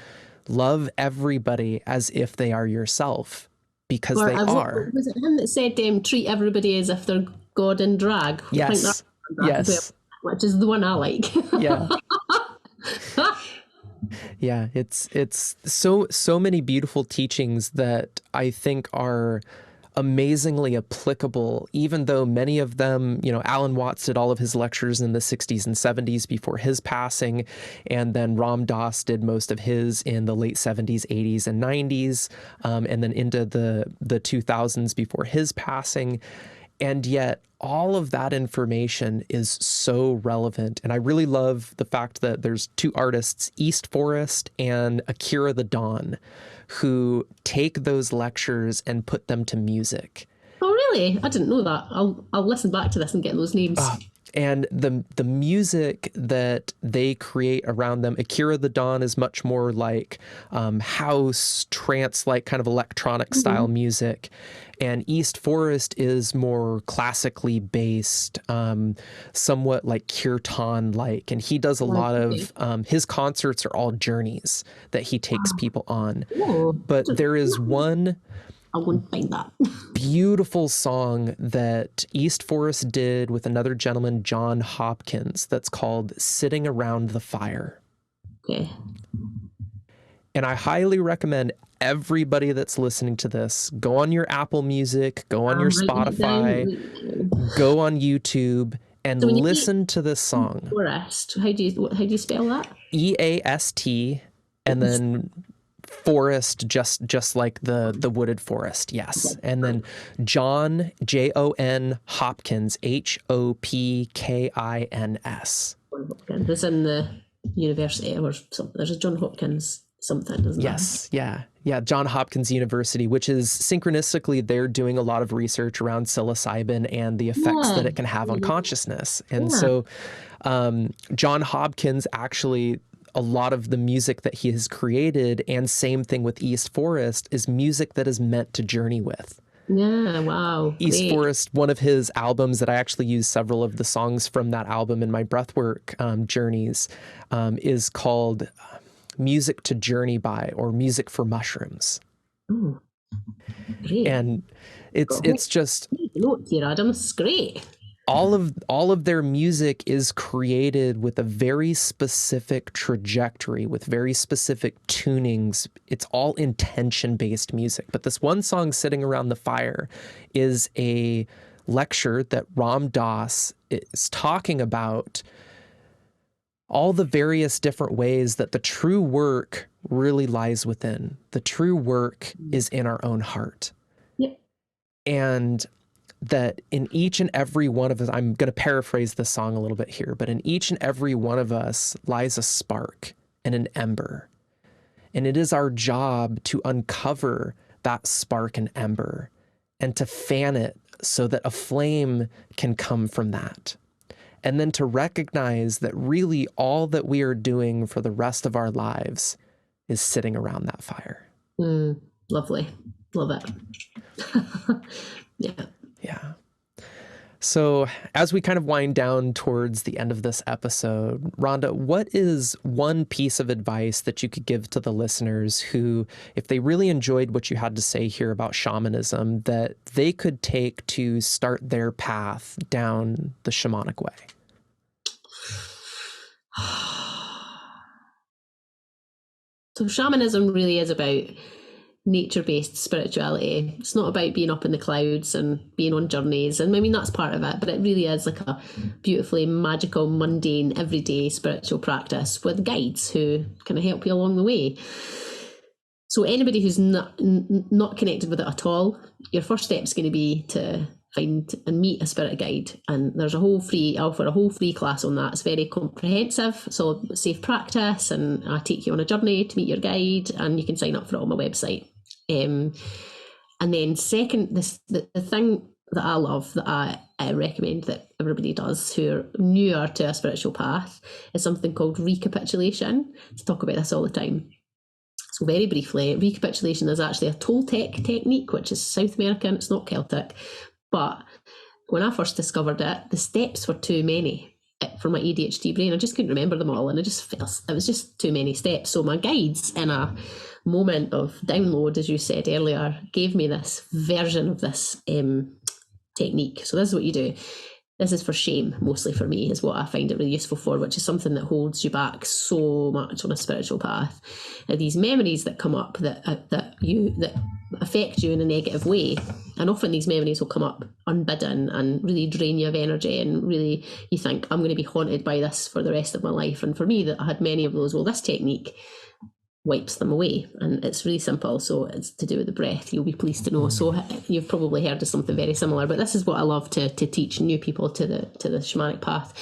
love everybody as if they are yourself, because they are. Was it him that said, treat everybody as if they're God in drag? Yes. Yes. Which is the one I like. Yeah. Yeah. It's so many beautiful teachings that I think are amazingly applicable, even though many of them, Alan Watts did all of his lectures in the 60s and 70s before his passing. And then Ram Dass did most of his in the late 70s, 80s, and 90s, and then into the 2000s before his passing. And yet all of that information is so relevant. And I really love the fact that there's two artists, East Forest and Akira the Dawn, who take those lectures and put them to music. Oh, really? I didn't know that. I'll listen back to this and get those names. And the music that they create around them, Akira the Dawn is much more like house, trance-like kind of electronic style music. And East Forest is more classically based, somewhat like kirtan-like. And he does a lot of, his concerts are all journeys that he takes people on. Oh, but there is one... I wouldn't find that. beautiful song that East Forest did with another gentleman, John Hopkins, that's called Sitting Around the Fire. Okay. And I highly recommend everybody that's listening to this, go on your Apple Music, go on your Spotify, go on YouTube, and listen to this song. Forest. How do you spell that? EAST, and then forest, just like the wooded forest. Yes. And then John, Jon Hopkins, HOPKINS. It's in the university or something. There's a John Hopkins something, isn't there? Yes. Yeah. John Hopkins University, which is synchronistically, they're doing a lot of research around psilocybin and the effects that it can have on consciousness. And so John Hopkins actually, a lot of the music that he has created, and same thing with East Forest, is music that is meant to journey with. Yeah, wow. East Forest, one of his albums that I actually use several of the songs from that album in my breathwork journeys, is called Music to Journey By, or Music for Mushrooms. Oh, great. And it's just... Note here, Adam. It's great. All of their music is created with a very specific trajectory, with very specific tunings. It's all intention-based music. But this one song, Sitting Around the Fire, is a lecture that Ram Dass is talking about all the various different ways that the true work really lies within. The true work is in our own heart. Yep. And that in each and every one of us, I'm going to paraphrase this song a little bit here, but in each and every one of us lies a spark and an ember. And it is our job to uncover that spark and ember and to fan it so that a flame can come from that. And then to recognize that really all that we are doing for the rest of our lives is sitting around that fire. Lovely. Love it. Yeah. Yeah. So as we kind of wind down towards the end of this episode, Rhonda, what is one piece of advice that you could give to the listeners who, if they really enjoyed what you had to say here about shamanism, that they could take to start their path down the shamanic way? So shamanism really is about nature-based spirituality. It's not about being up in the clouds and being on journeys, and I mean that's part of it, but it really is like a beautifully magical, mundane, everyday spiritual practice with guides who kind of help you along the way. So anybody who's not connected with it at all, your first step is going to be to find and meet a spirit guide, and there's I'll offer a whole free class on that. It's very comprehensive, so safe practice, and I take you on a journey to meet your guide, and you can sign up for it on my website. And then second, the thing that I love, that I recommend that everybody does who are newer to a spiritual path, is something called recapitulation. I talk about this all the time. So very briefly, recapitulation is actually a Toltec technique, which is South American, it's not Celtic. But when I first discovered it, the steps were too many for my ADHD brain. I just couldn't remember them all, and it was just too many steps. So my guides, in a moment of download, as you said earlier, gave me this version of this technique. So this is what you do. This is for shame, mostly for me, is what I find it really useful for, which is something that holds you back so much on a spiritual path. Now, these memories that come up that affect you in a negative way, and often these memories will come up unbidden and really drain you of energy, and really you think, I'm going to be haunted by this for the rest of my life. And for me, that I had many of those. Well, this technique wipes them away. And it's really simple. So it's to do with the breath, you'll be pleased to know. So you've probably heard of something very similar, but this is what I love to teach new people to the shamanic path.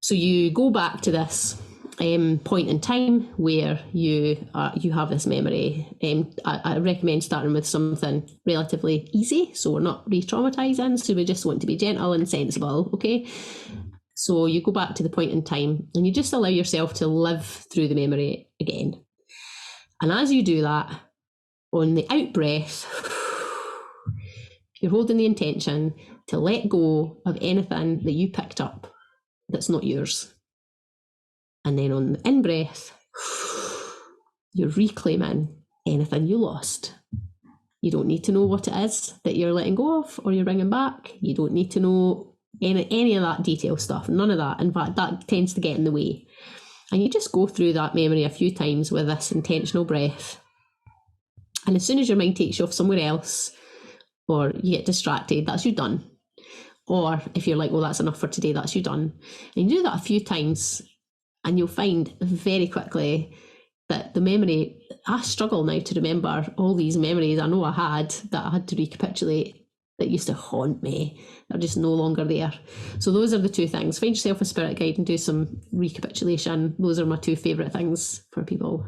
So you go back to this point in time where you have this memory. I recommend starting with something relatively easy, so we're not re-traumatizing, so we just want to be gentle and sensible, okay? So you go back to the point in time and you just allow yourself to live through the memory again. And as you do that, on the out breath, you're holding the intention to let go of anything that you picked up that's not yours. And then on the in breath, you're reclaiming anything you lost. You don't need to know what it is that you're letting go of or you're bringing back. You don't need to know any of that detail stuff, none of that. In fact, that tends to get in the way. And you just go through that memory a few times with this intentional breath. And as soon as your mind takes you off somewhere else, or you get distracted, that's you done. Or if you're like, well, that's enough for today, that's you done. And you do that a few times, and you'll find very quickly that the memory, I struggle now to remember all these memories I know I had that I had to recapitulate that used to haunt me. They're just no longer there. So those are the two things. Find yourself a spirit guide and do some recapitulation. Those are my two favourite things for people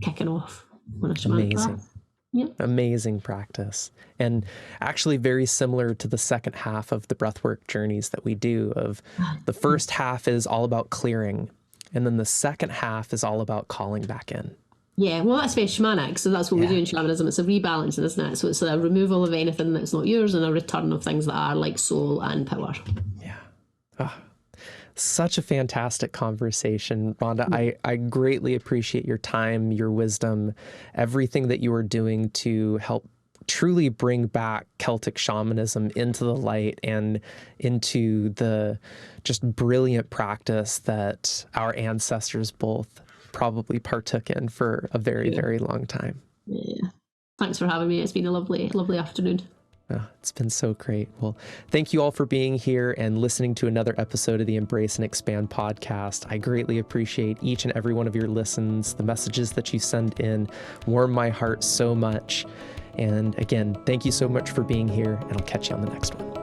kicking off on a shamanic path. Yeah. Amazing practice. And actually very similar to the second half of the breathwork journeys that we do. Of the first half is all about clearing, and then the second half is all about calling back in. Yeah, well, that's very shamanic. So that's what we do in shamanism. It's a rebalancing, isn't it? So it's a removal of anything that's not yours and a return of things that are, like soul and power. Yeah. Oh, such a fantastic conversation, Rhonda. I greatly appreciate your time, your wisdom, everything that you are doing to help truly bring back Celtic shamanism into the light and into the just brilliant practice that our ancestors both probably partook in for a very, very long time. Yeah. Thanks for having me. It's been a lovely, lovely afternoon. Oh, it's been so great. Well, thank you all for being here and listening to another episode of the Embrace and Expand podcast. I greatly appreciate each and every one of your listens. The messages that you send in warm my heart so much. And again, thank you so much for being here, and I'll catch you on the next one.